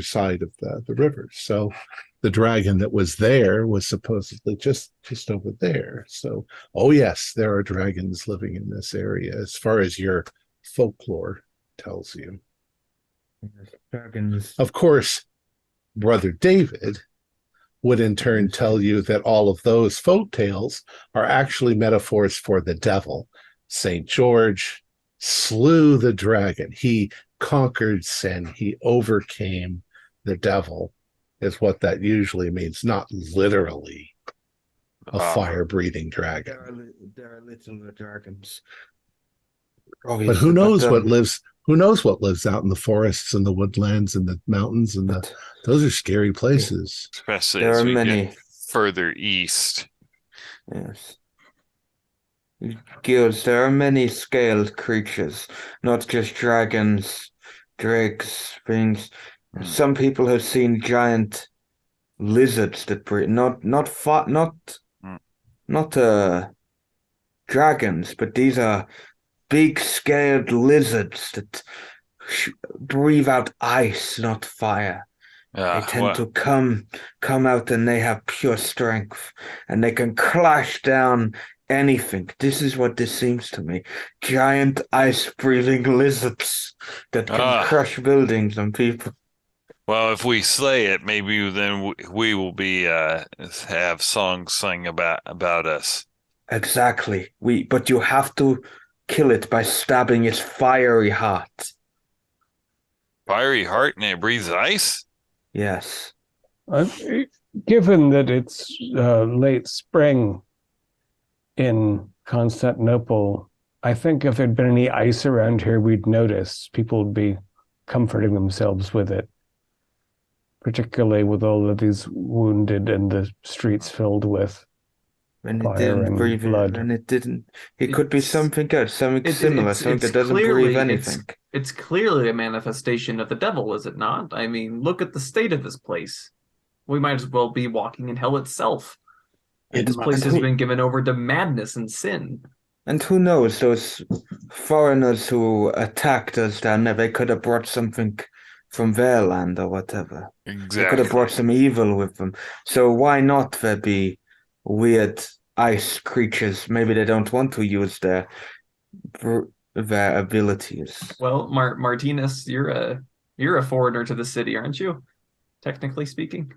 side of the river. So the dragon that was there was supposedly just over there. So, oh yes, there are dragons living in this area, as far as your folklore tells you. Dragons. Of course, Brother David would in turn tell you that all of those folk tales are actually metaphors for the devil. St. George slew the dragon. He conquered sin. He overcame the devil, is what that usually means, not literally a fire-breathing dragon. There are little dragons. Obviously, but who knows what lives? Who knows what lives out in the forests and the woodlands and the mountains and those are scary places. Especially there as are we many get further east. Yes. Guilds, there are many scaled creatures, not just dragons, drakes, things. Some people have seen giant lizards that breathe, not dragons, but these are big scaled lizards that breathe out ice, not fire. They tend well, to come out and they have pure strength and they can clash down anything. This is what this seems to me. Giant ice-breathing lizards that can Ah. crush buildings and people. well, if we slay it, maybe then we will be have songs sung about us. Exactly. But you have to kill it by stabbing its fiery heart. Fiery heart and it breathes ice? Yes. Given that it's late spring in Constantinople, I think if there'd been any ice around here, we'd notice. People would be comforting themselves with it, particularly with all of these wounded and the streets filled with And it fire didn't and breathe blood. and it didn't. It could be It's- something good, something similar, something that doesn't breathe anything. It's clearly a manifestation of the devil, is it not? I mean, look at the state of this place. We might as well be walking in hell itself. It This place must- has been given over to madness and sin. And who knows, those foreigners who attacked us down there, they could have brought something from their land or whatever. They could Exactly. have brought some evil with them. So why not there be weird ice creatures? Maybe they don't want to use their abilities. Well, Martinez, you're a foreigner to the city, aren't you? Technically speaking.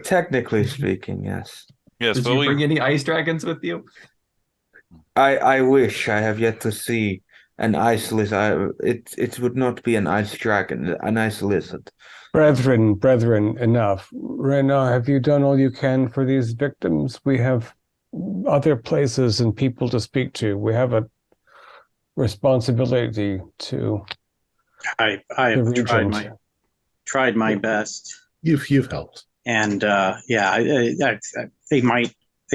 Technically speaking, yes. Yes, Did but you bring any ice dragons with you? I wish. I have yet to see an ice lizard. It would not be an ice dragon, an ice lizard. Brethren, enough. Rena, have you done all you can for these victims? We have other places and people to speak to. We have a responsibility to I the have regent. tried my best, You've helped. and they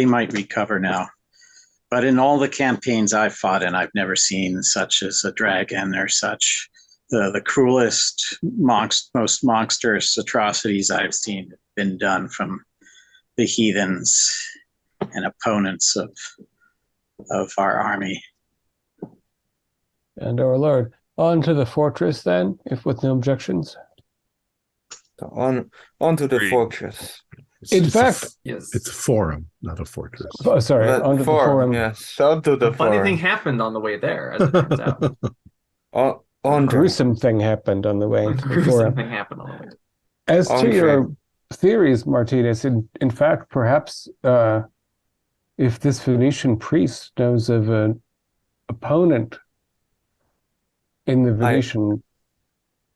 might recover now. But in all the campaigns I've fought in, I've never seen such as a dragon or such. The cruelest, most monstrous atrocities I've seen have been done from the heathens and opponents of our army. And our Lord. On to the fortress then, if with no objections. So on to the Agreed. fortress. In It's fact, Yes. it's a forum, not a fortress. Oh, sorry, The onto the forum. yes. Onto the A funny forum. thing happened on the way there, as it turns out. On A to gruesome thing happened on the way A into the gruesome forum. thing happened on the way. As to Andre. your theories, Martinez, in fact, perhaps if this Venetian priest knows of an opponent in the Venetian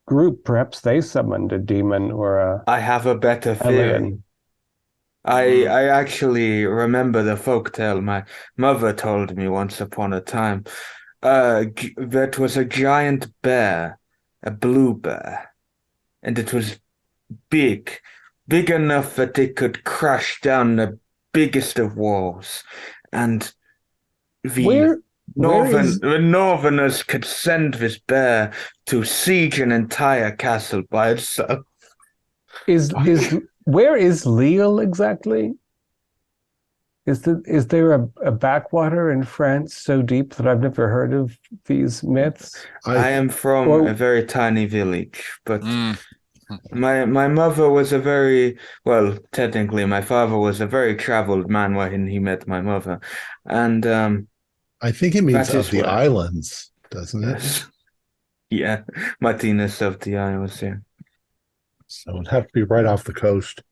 group, perhaps they summoned a demon or a I have a better theory. alien. I actually remember the folktale my mother told me once upon a time. That was a giant bear, a blue bear, and it was big enough that it could crush down the biggest of walls, and Where is the Northerners could send this bear to siege an entire castle by itself. where is Lille exactly? Is there a backwater in France so deep that I've never heard of these myths? I am from Well- a very tiny village, but Mm. my mother was technically my father was a very traveled man when he met my mother, and I think it means That is of the where- islands, doesn't it? yes, yeah, Martinez of the Isles, yeah, So it'd have to be right off the coast.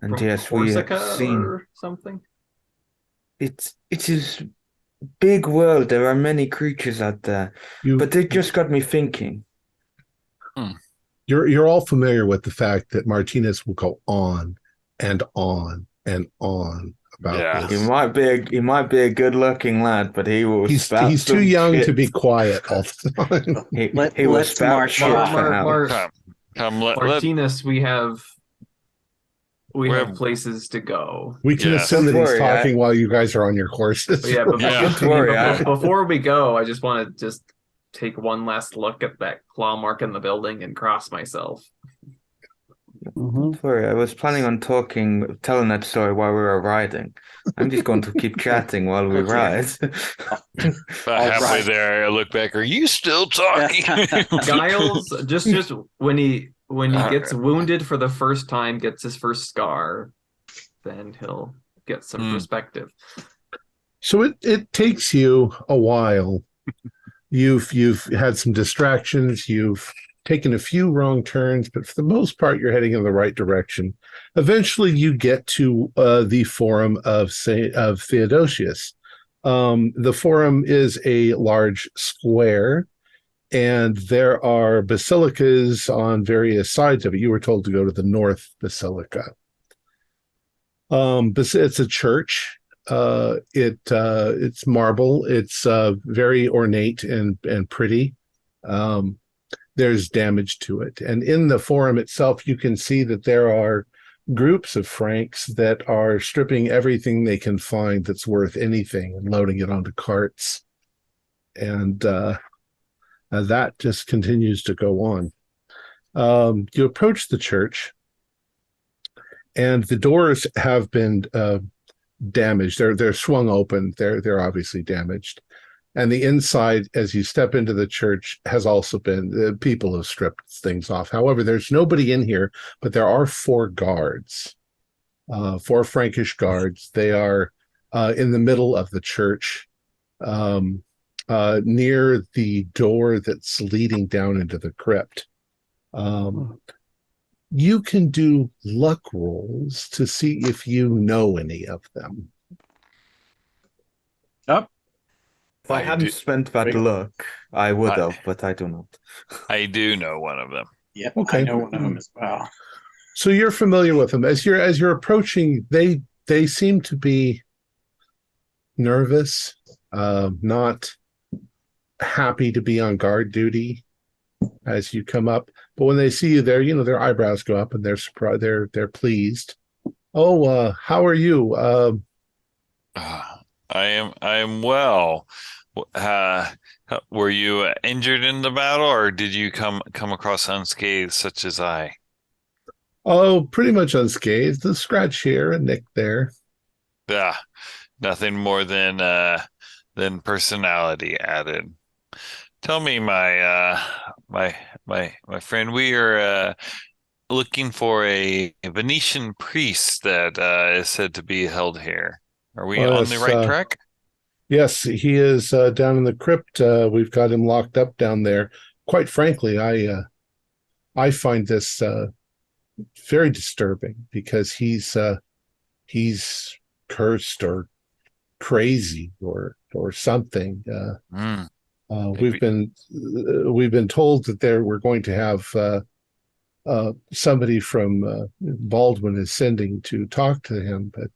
and From yes, we have Corsica seen or something? it is big world. There are many creatures out there, but it just got me thinking. You're all familiar with the fact that Martinez will go on and on and on about Yeah. He this. might be a good-looking lad, but he will He's spout too some young shit. to be quiet all the time. He will Let's spout march shit on. for hours. Let Martinez, we have Where- places to go. We can Yeah. assume that Don't he's worry, talking while you guys are on your courses. But yeah, but Yeah. Don't worry, before we go, I just want to take one last look at that claw mark in the building and cross myself. Mhm. Don't worry, I was planning on telling that story while we were riding. I'm just going to keep chatting while we Okay. ride. About halfway right. there, I look back. Are you still talking? Giles, just when he When he gets wounded for the first time, gets his first scar, then he'll get some perspective. So it takes you a while. You've had some distractions. You've taken a few wrong turns, but for the most part, you're heading in the right direction. Eventually, you get to the Forum of Theodosius. The Forum is a large square, and there are basilicas on various sides of it. You were told to go to the North Basilica. But it's a church. It's marble. It's very ornate and pretty. There's damage to it, and in the Forum itself, you can see that there are groups of Franks that are stripping everything they can find that's worth anything and loading it onto carts, and that just continues to go on. You approach the church, and the doors have been damaged. They're swung open. They're obviously damaged. And the inside, as you step into the church, has also been, people have stripped things off. However, there's nobody in here, but there are 4 guards, 4 Frankish guards. They are in the middle of the church, near the door that's leading down into the crypt. You can do luck rolls to see if you know any of them. Up. If I hadn't spent that luck, I would have, but I do not. I do know one of them. Yep, Okay. I know one of them as well. So you're familiar with them. As you're approaching, they seem to be nervous, not happy to be on guard duty as you come up. But when they see you there, their eyebrows go up and they're surprised. They're pleased. Oh, how are you? I am well. Were you injured in the battle, or did you come across unscathed, such as I? Oh, pretty much unscathed. A scratch here, a nick there. Yeah, nothing more than personality added. Tell me, my friend, we are looking for a Venetian priest that is said to be held here. Are we on the right track? Yes, he is down in the crypt. We've got him locked up down there. Quite frankly, I find this very disturbing because he's cursed or crazy or something. We've been told that we're going to have somebody from Baldwin is sending to talk to him, but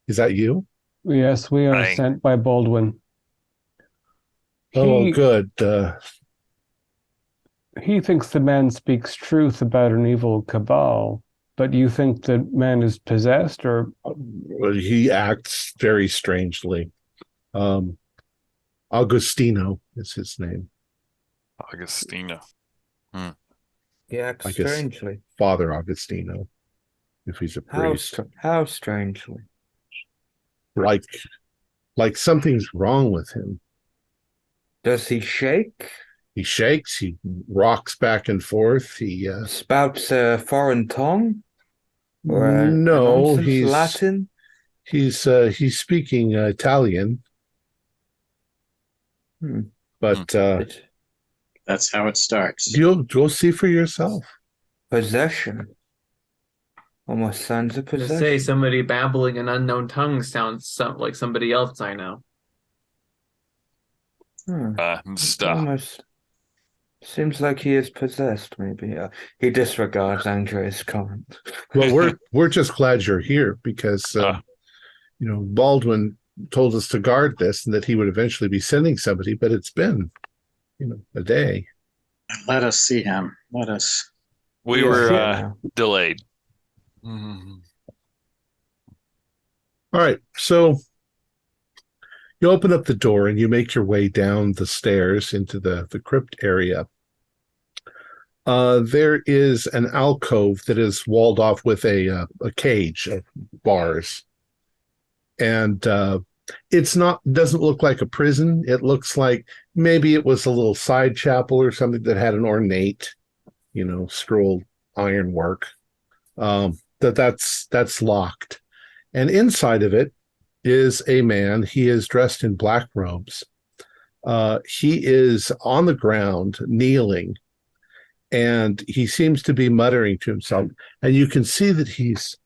is that you? Yes, we are sent by Baldwin. Good. He thinks the man speaks truth about an evil cabal, but you think the man is possessed, or? He acts very strangely. Augustino is his name. Augustino. He acts strangely. Father Augustino, if he's a priest. How strangely? Like something's wrong with him. Does he shake? He shakes. He rocks back and forth. He spouts a foreign tongue. Or no, he's Latin. He's speaking Italian. But that's how it starts. You'll go see for yourself. Possession. Almost sounds a possession. To say somebody babbling an unknown tongue sounds like somebody else I know. Stop. Almost seems like he is possessed. Maybe he disregards Andre's comment. Well, we're just glad you're here because Baldwin told us to guard this and that he would eventually be sending somebody, but it's been a day. Let us see him. Let us. We were delayed. Mm-hmm. All right, so you open up the door and you make your way down the stairs into the crypt area. There is an alcove that is walled off with a cage of bars, and doesn't look like a prison. It looks like maybe it was a little side chapel or something that had an ornate, scrolled ironwork. That's locked. And inside of it is a man. He is dressed in black robes. He is on the ground, kneeling, and he seems to be muttering to himself. And you can see that he's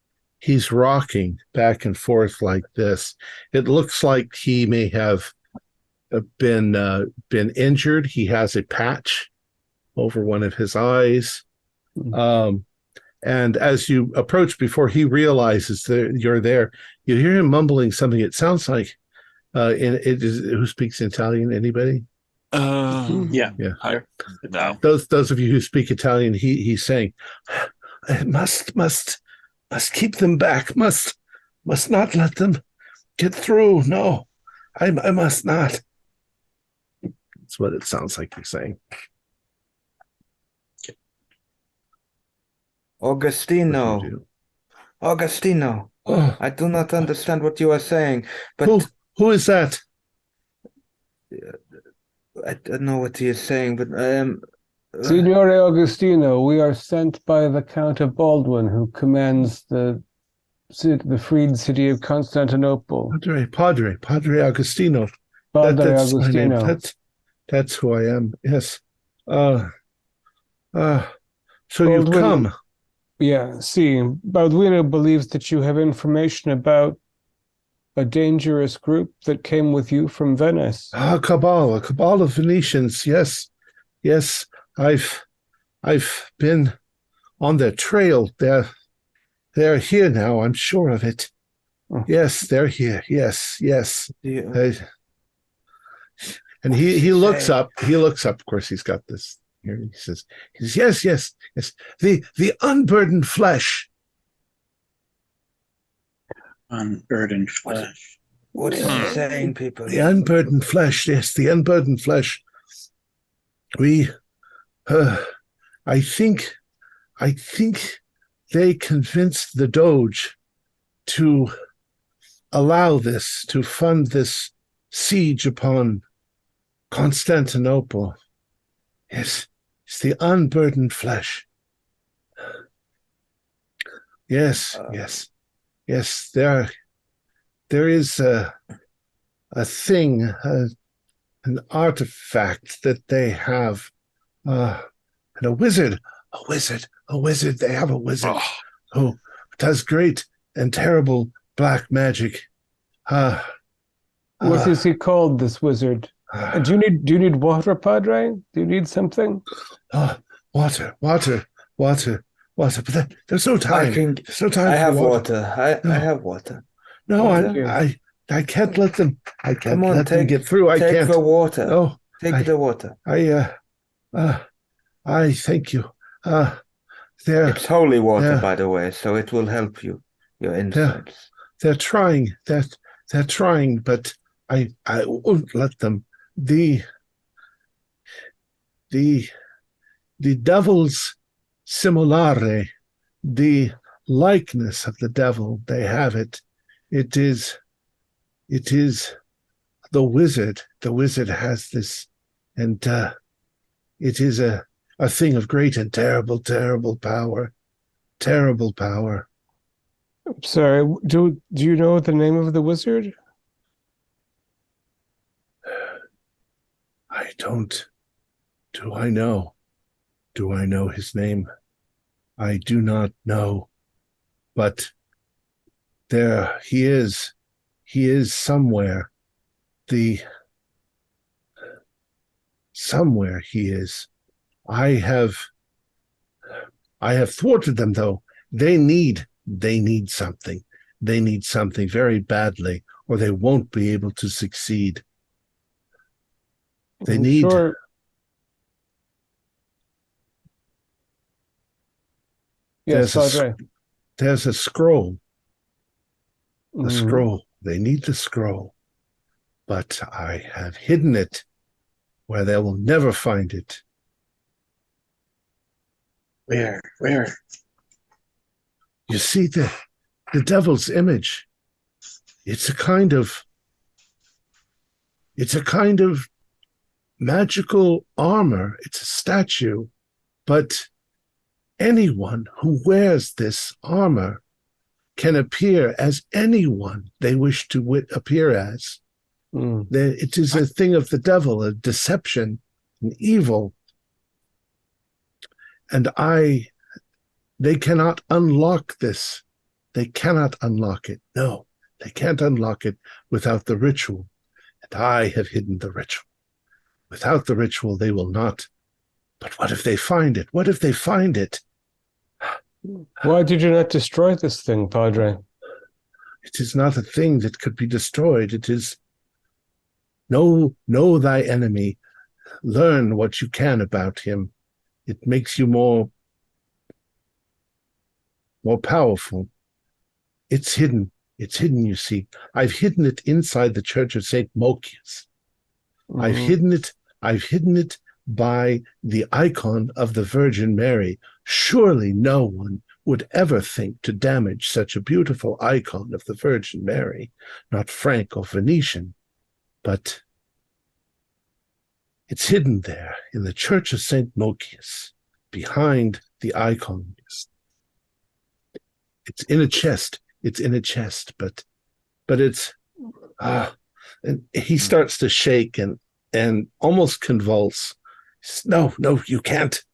rocking back and forth like this. It looks like he may have been injured. He has a patch over one of his eyes. And as you approach, before he realizes that you're there, you hear him mumbling something. It sounds like who speaks Italian? Anybody? Yeah. No. Those of you who speak Italian, he's saying, "I must keep them back. Must not let them get through. No, I must not." That's what it sounds like he's saying. Augustino. Oh, I do not understand what you are saying, but who is that? I don't know what he is saying, but Signore Augustino, we are sent by the Count of Baldwin, who commands the freed city of Constantinople. Padre Agostino. Padre That's Agostino. my name. That's who I am. Yes. So Baldwin, you've come. Yeah, Baldwino believes that you have information about a dangerous group that came with you from Venice. A cabal of Venetians. Yes. I've been on their trail. They're here now. I'm sure of it. Oh. Yes, they're here. Yes. Yeah. And he looks up. He looks up. Of course, he's got this here. He says, yes. The unburdened flesh. Unburdened flesh. What is he saying, people? The unburdened flesh. Yes, the unburdened flesh. We, I think they convinced the Doge to allow this, to fund this siege upon Constantinople. Yes, it's the unburdened flesh. Yes. There is a thing, an artifact that they have, and a wizard. They have a wizard who does great and terrible black magic. What is he called, this wizard? Do you need water, Padre? Do you need something? Water. But there's no time. There's no time. I for have water. I have water. No, Water. I can't let them. I can't Come on, let them get through. I take can't. the water. Oh, Take the water. I thank you. It's holy water, by the way, so it will help you, your insides. They're trying. They're trying, but I won't let them. The devil's simulare, the likeness of the devil, they have it. It is the wizard. The wizard has this, and it is a thing of great and terrible power. Terrible power. Sorry, do you know the name of the wizard? I don't. Do I know? Do I know his name? I do not know. But there he is. He is somewhere. Somewhere he is. I have thwarted them, though. They need something. They need something very badly, or they won't be able to succeed. They need. Sure. Yes, There's a scroll. The Mhm. scroll. They need the scroll. But I have hidden it where they will never find it. Where? You see the devil's image. It's a kind of magical armor. It's a statue, but anyone who wears this armor can appear as anyone they wish to appear as. It is a thing of the devil, a deception, an evil. And they cannot unlock this. They cannot unlock it. No, they can't unlock it without the ritual. And I have hidden the ritual. Without the ritual, they will not. But what if they find it? What if they find it? Why did you not destroy this thing, Padre? It is not a thing that could be destroyed. It is know thy enemy. Learn what you can about him. It makes you more powerful. It's hidden. It's hidden, you see. I've hidden it inside the Church of St. Mochius. I've hidden it by the icon of the Virgin Mary. Surely no one would ever think to damage such a beautiful icon of the Virgin Mary, not Frank or Venetian, but it's hidden there in the Church of St. Mochius, behind the icon. It's in a chest. It's in a chest, but it's and he starts to shake and almost convulse. No, you can't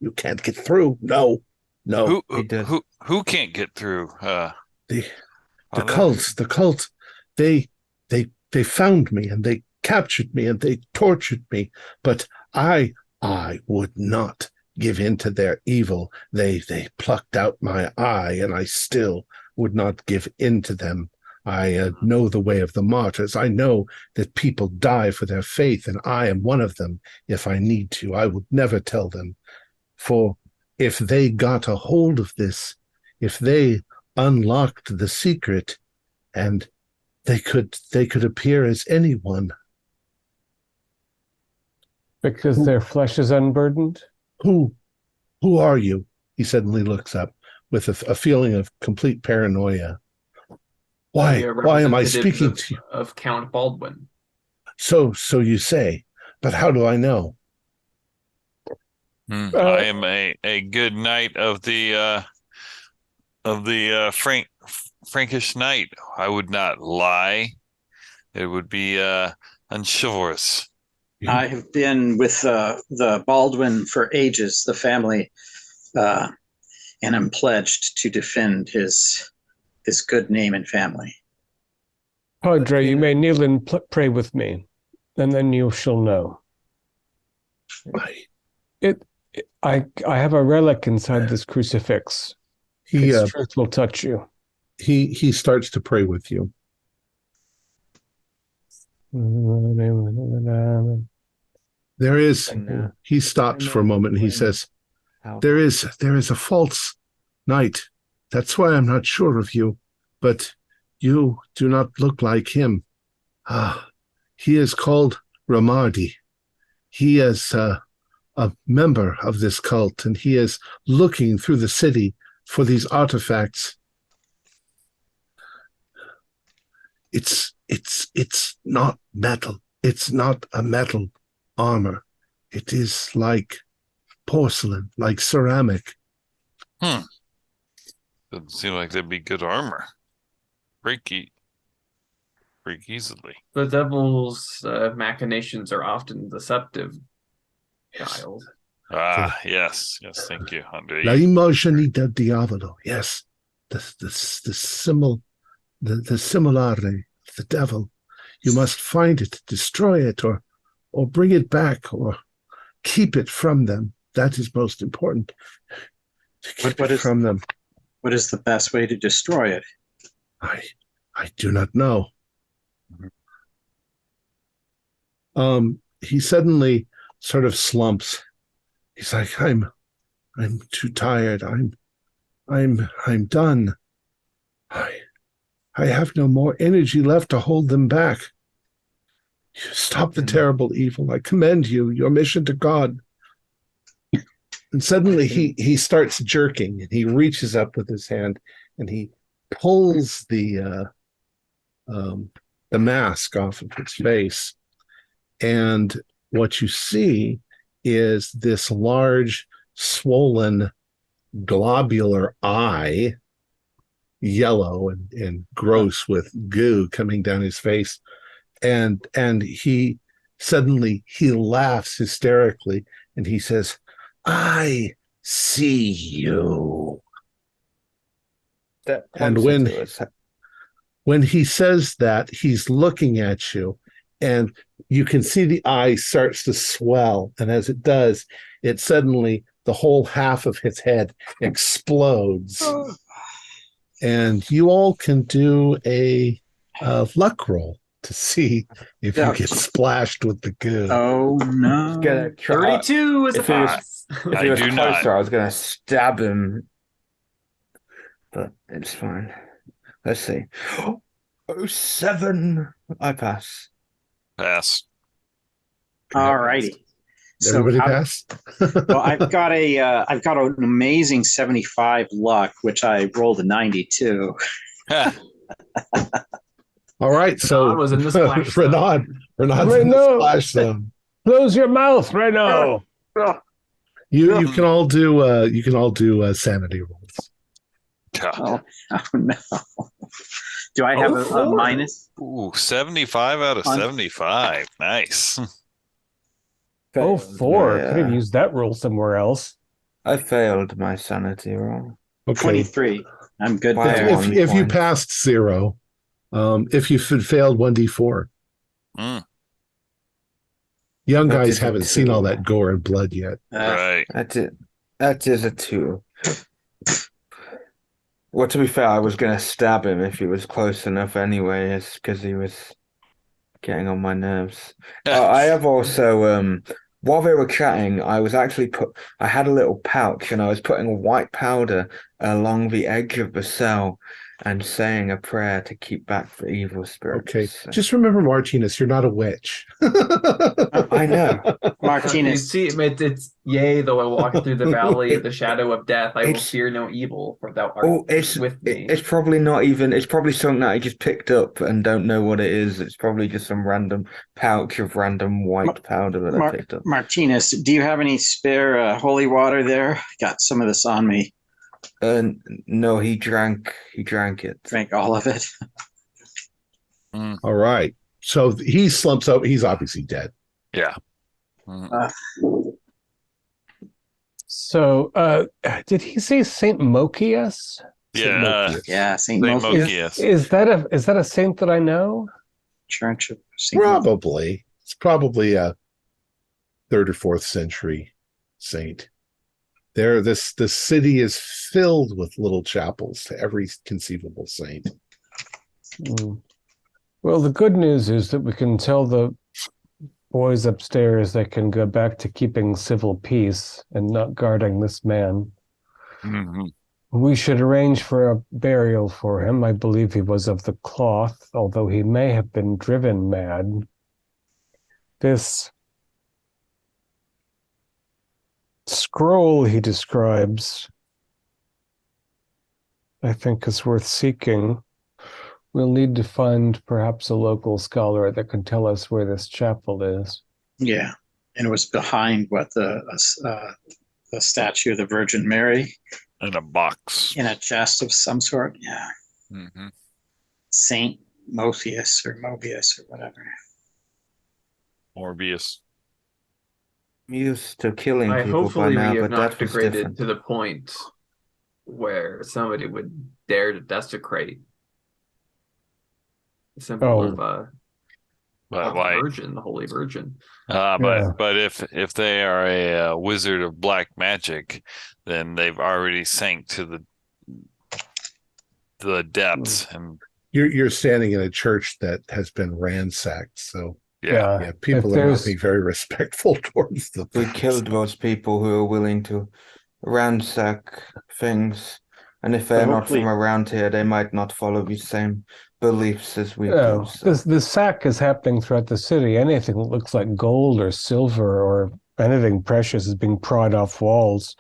get through. No. Who can't get through? The cult. They found me and they captured me and they tortured me, but I would not give in to their evil. They plucked out my eye, and I still would not give in to them. I know the way of the martyrs. I know that people die for their faith, and I am one of them. If I need to, I would never tell them. For if they got a hold of this, if they unlocked the secret, and they could appear as anyone. Because their flesh is unburdened? Who are you? He suddenly looks up with a feeling of complete paranoia. Why am I speaking to you? Of Count Baldwin. So you say, but how do I know? I am a good knight of the Frankish knight. I would not lie. It would be unchivalrous. I have been with the Baldwin for ages, the family, and I'm pledged to defend his good name and family. Padre, you may kneel and pray with me, and then you shall know. I have a relic inside this crucifix. Its truth will touch you. He starts to pray with you. There is. He stops for a moment and he says, "There is a false knight. That's why I'm not sure of you. But you do not look like him. He is called Ramardi. He is a member of this cult, and he is looking through the city for these artifacts. It's not metal. It's not a metal armor. It is like porcelain, like ceramic." Doesn't seem like that'd be good armor. Break easily. The devil's machinations are often deceptive, Giles. Yes, thank you, Andre. La immagine del diavolo. Yes, the similare of the devil. You must find it, destroy it, or bring it back, or keep it from them. That is most important. To keep it from them. What is the best way to destroy it? I do not know. He suddenly sort of slumps. He's like, I'm too tired. I'm done. I have no more energy left to hold them back. Stop the terrible evil. I commend you, your mission to God. And suddenly he starts jerking, and he reaches up with his hand and he pulls the mask off of his face. And what you see is this large, swollen globular eye, yellow and gross with goo coming down his face. And he suddenly laughs hysterically and he says, "I see you." And when he says that, he's looking at you, and you can see the eye starts to swell. And as it does, it suddenly, the whole half of his head explodes. And you all can do a luck roll to see if you get splashed with the goo. Oh, no. 32 is a pass. If he was closer, I was going to stab him. But it's fine. Let's see. Oh, 7. I pass. Pass. All righty. Everybody pass? Well, I've got an amazing 75 luck, which I rolled a 92. All right, so Renaud was in the splash zone. Renaud's in the splash zone. Close your mouth, Renaud. You can all do sanity rolls. Oh no. Do I have a minus? Ooh, 75 out of 75. Nice. 4. Could have used that roll somewhere else. I failed my sanity roll. Okay. 23. I'm good there. If you passed 0, if you failed 1d4. Young guys haven't seen all that gore and blood yet. Right. That is a 2. Well, to be fair, I was going to stab him if he was close enough anyway, because he was getting on my nerves. I have also, while they were chatting, I was actually I had a little pouch and I was putting white powder along the edge of the cell and saying a prayer to keep back the evil spirits. Okay, just remember, Martinez, you're not a witch. I know. Martinez. You see, it's yea, though I walk through the valley of the shadow of death, I will fear no evil, for thou art with me. It's probably not even, it's probably something that I just picked up and don't know what it is. It's probably just some random pouch of random white powder that I picked up. Martinez, do you have any spare holy water there? Got some of this on me. No, he drank it. Drank all of it. All right. So he slumps over. He's obviously dead. Yeah. So, did he say Saint Mochius? Yeah. Saint Mochius. Is that a saint that I know? Church of Saint Probably. It's probably a 3rd or 4th century saint. The city is filled with little chapels to every conceivable saint. Well, the good news is that we can tell the boys upstairs they can go back to keeping civil peace and not guarding this man. Mm-hmm. We should arrange for a burial for him. I believe he was of the cloth, although he may have been driven mad. This scroll he describes, I think, is worth seeking. We'll need to find perhaps a local scholar that can tell us where this chapel is. Yeah, and it was behind the statue of the Virgin Mary. In a box. In a chest of some sort, yeah. Mm-hmm. Saint Mobius or whatever. Morbius. Used to killing people hopefully by now, we have but not that was degraded different. to the point where somebody would dare to desecrate the symbol of the Virgin, the Holy Virgin. But if they are a wizard of black magic, then they've already sank to the depths. And you're standing in a church that has been ransacked, so yeah, people are not being very respectful towards the We killed those people who are willing to ransack things, and if they're not from around here, they might not follow the same beliefs as we do. So. The sack is happening throughout the city. Anything that looks like gold or silver or anything precious is being pried off walls.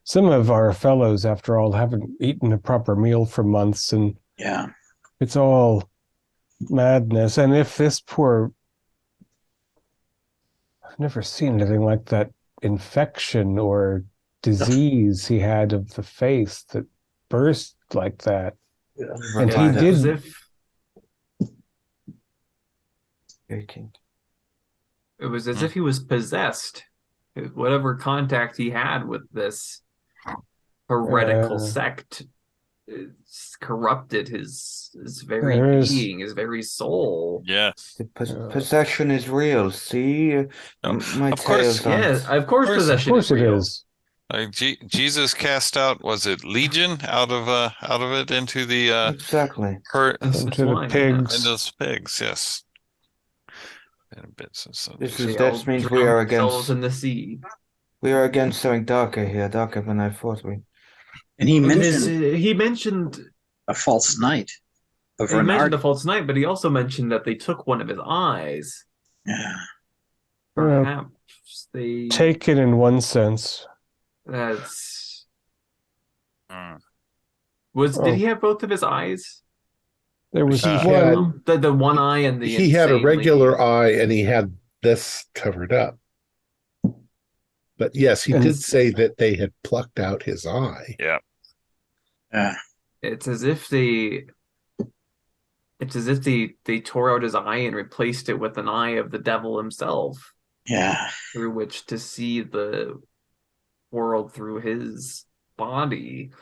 Some of our fellows, after all, haven't eaten a proper meal for months, and it's all madness. And if this poor... I've never seen anything like that infection or disease he had of the face that burst like that. And he Right. As did. if Okay. it was as if he was possessed. Whatever contact he had with this heretical sect corrupted his very being, his very soul. Yeah. The possession is real. See, my of course. tales aren't- Yeah, of course, Of possession Of course is it real. is. Like Jesus cast out, was it Legion out of it into the Exactly. hurt It's Into the wine, pigs. into those pigs? Yes. And bits and so This They is all that means we drowned are themselves against in the sea. something darker here, darker than I thought we. And he He mentioned a false knight of he mentioned Renard. a false knight, but he also mentioned that they took one of his eyes. Yeah. Well, Perhaps they Taken in one sense. that's Mm. did he have both of his eyes? There was He one. The one eye and the He had a insanely- regular eye, and he had this covered up. But yes, he And- did say that they had plucked out his eye. Yeah. Yeah. It's as if they tore out his eye and replaced it with an eye of the devil himself, Yeah. through which to see the world through his body.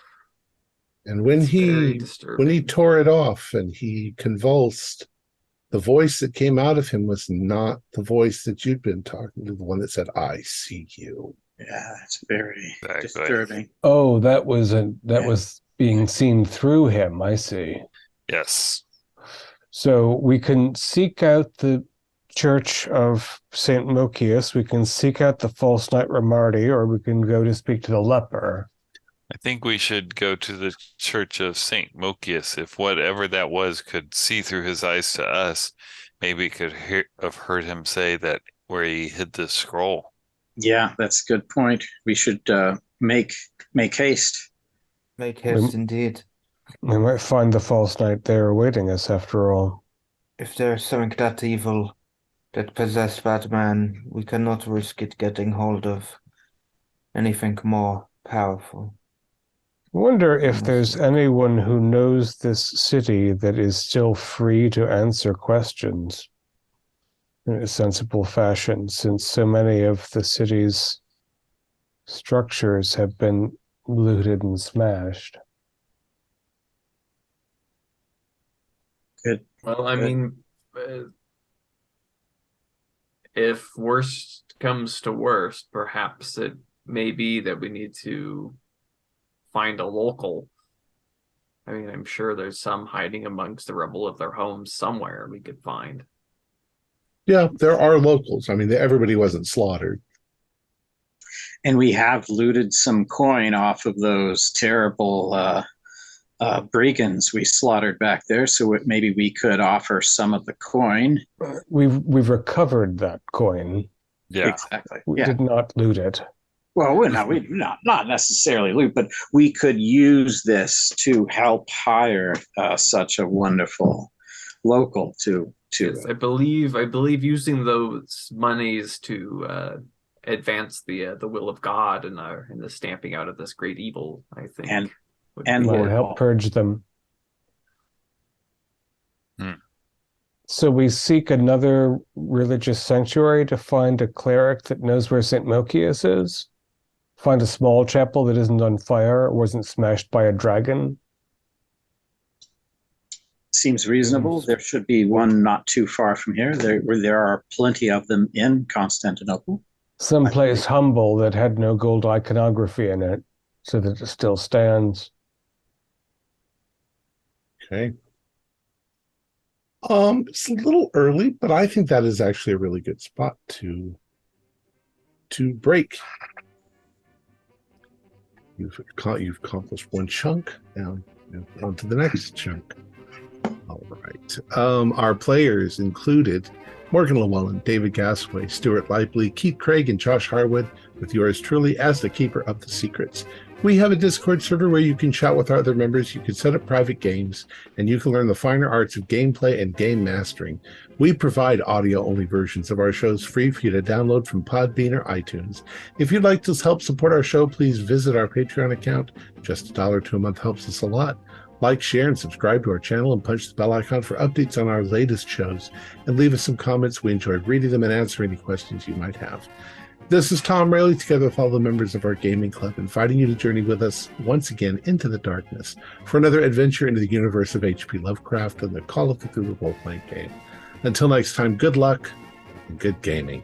And when It's very he disturbing. tore it off and he convulsed, the voice that came out of him was not the voice that you'd been talking to, the one that said, "I see you." Yeah. It's very Exactly. disturbing. Oh, that was being seen through him. I see. Yes. So we can seek out the Church of Saint Mochius. We can seek out the false knight Ramardi, or we can go to speak to the leper. I think we should go to the Church of Saint Mochius. If whatever that was could see through his eyes to us, maybe we could have heard him say that where he hid the scroll. Yeah, that's a good point. We should make haste. Make haste indeed. We might find the false knight there awaiting us after all. If there's something that evil that possessed that man, we cannot risk it getting hold of anything more powerful. I wonder if there's anyone who knows this city that is still free to answer questions in a sensible fashion, since so many of the city's structures have been looted and smashed. Good. Well, I mean, if worst comes to worst, perhaps it may be that we need to find a local. I mean, I'm sure there's some hiding amongst the rubble of their homes somewhere we could find. Yeah, there are locals. I mean, everybody wasn't slaughtered. And we have looted some coin off of those terrible brigands we slaughtered back there. So maybe we could offer some of the coin. We've recovered that coin. Yeah. Exactly. We Yeah. did not loot it. Well, we not necessarily loot, but we could use this to help hire such a wonderful local to. Yes, I believe using those monies to advance the will of God and the stamping out of this great evil, I think, would and be Might Lord good. help Paul. purge them. Hmm. So we seek another religious sanctuary to find a cleric that knows where St. Mochius is. Find a small chapel that isn't on fire or wasn't smashed by a dragon. Seems reasonable. There should be one not too far from here. There are plenty of them in Constantinople. Someplace humble that had no gold iconography in it, so that it still stands. Okay. It's a little early, but I think that is actually a really good spot to break. You've accomplished one chunk. Now on to the next chunk. All right. Our players included Morgan Llewellyn, David Gasway, Stuart Lively, Keith Craig, and Josh Harwood, with yours truly as the keeper of the secrets. We have a Discord server where you can chat with our other members, you can set up private games, and you can learn the finer arts of gameplay and game mastering. We provide audio-only versions of our shows free for you to download from Podbean or iTunes. If you'd like to help support our show, please visit our Patreon account. Just $1 a month helps us a lot. Like, share, and subscribe to our channel, and punch the bell icon for updates on our latest shows. And leave us some comments. We enjoyed reading them and answering any questions you might have. This is Tom Rayleigh, together with all the members of our gaming club, inviting you to journey with us once again into the darkness for another adventure into the universe of H.P. Lovecraft and the Call of Cthulhu role-playing game. Until next time, good luck and good gaming.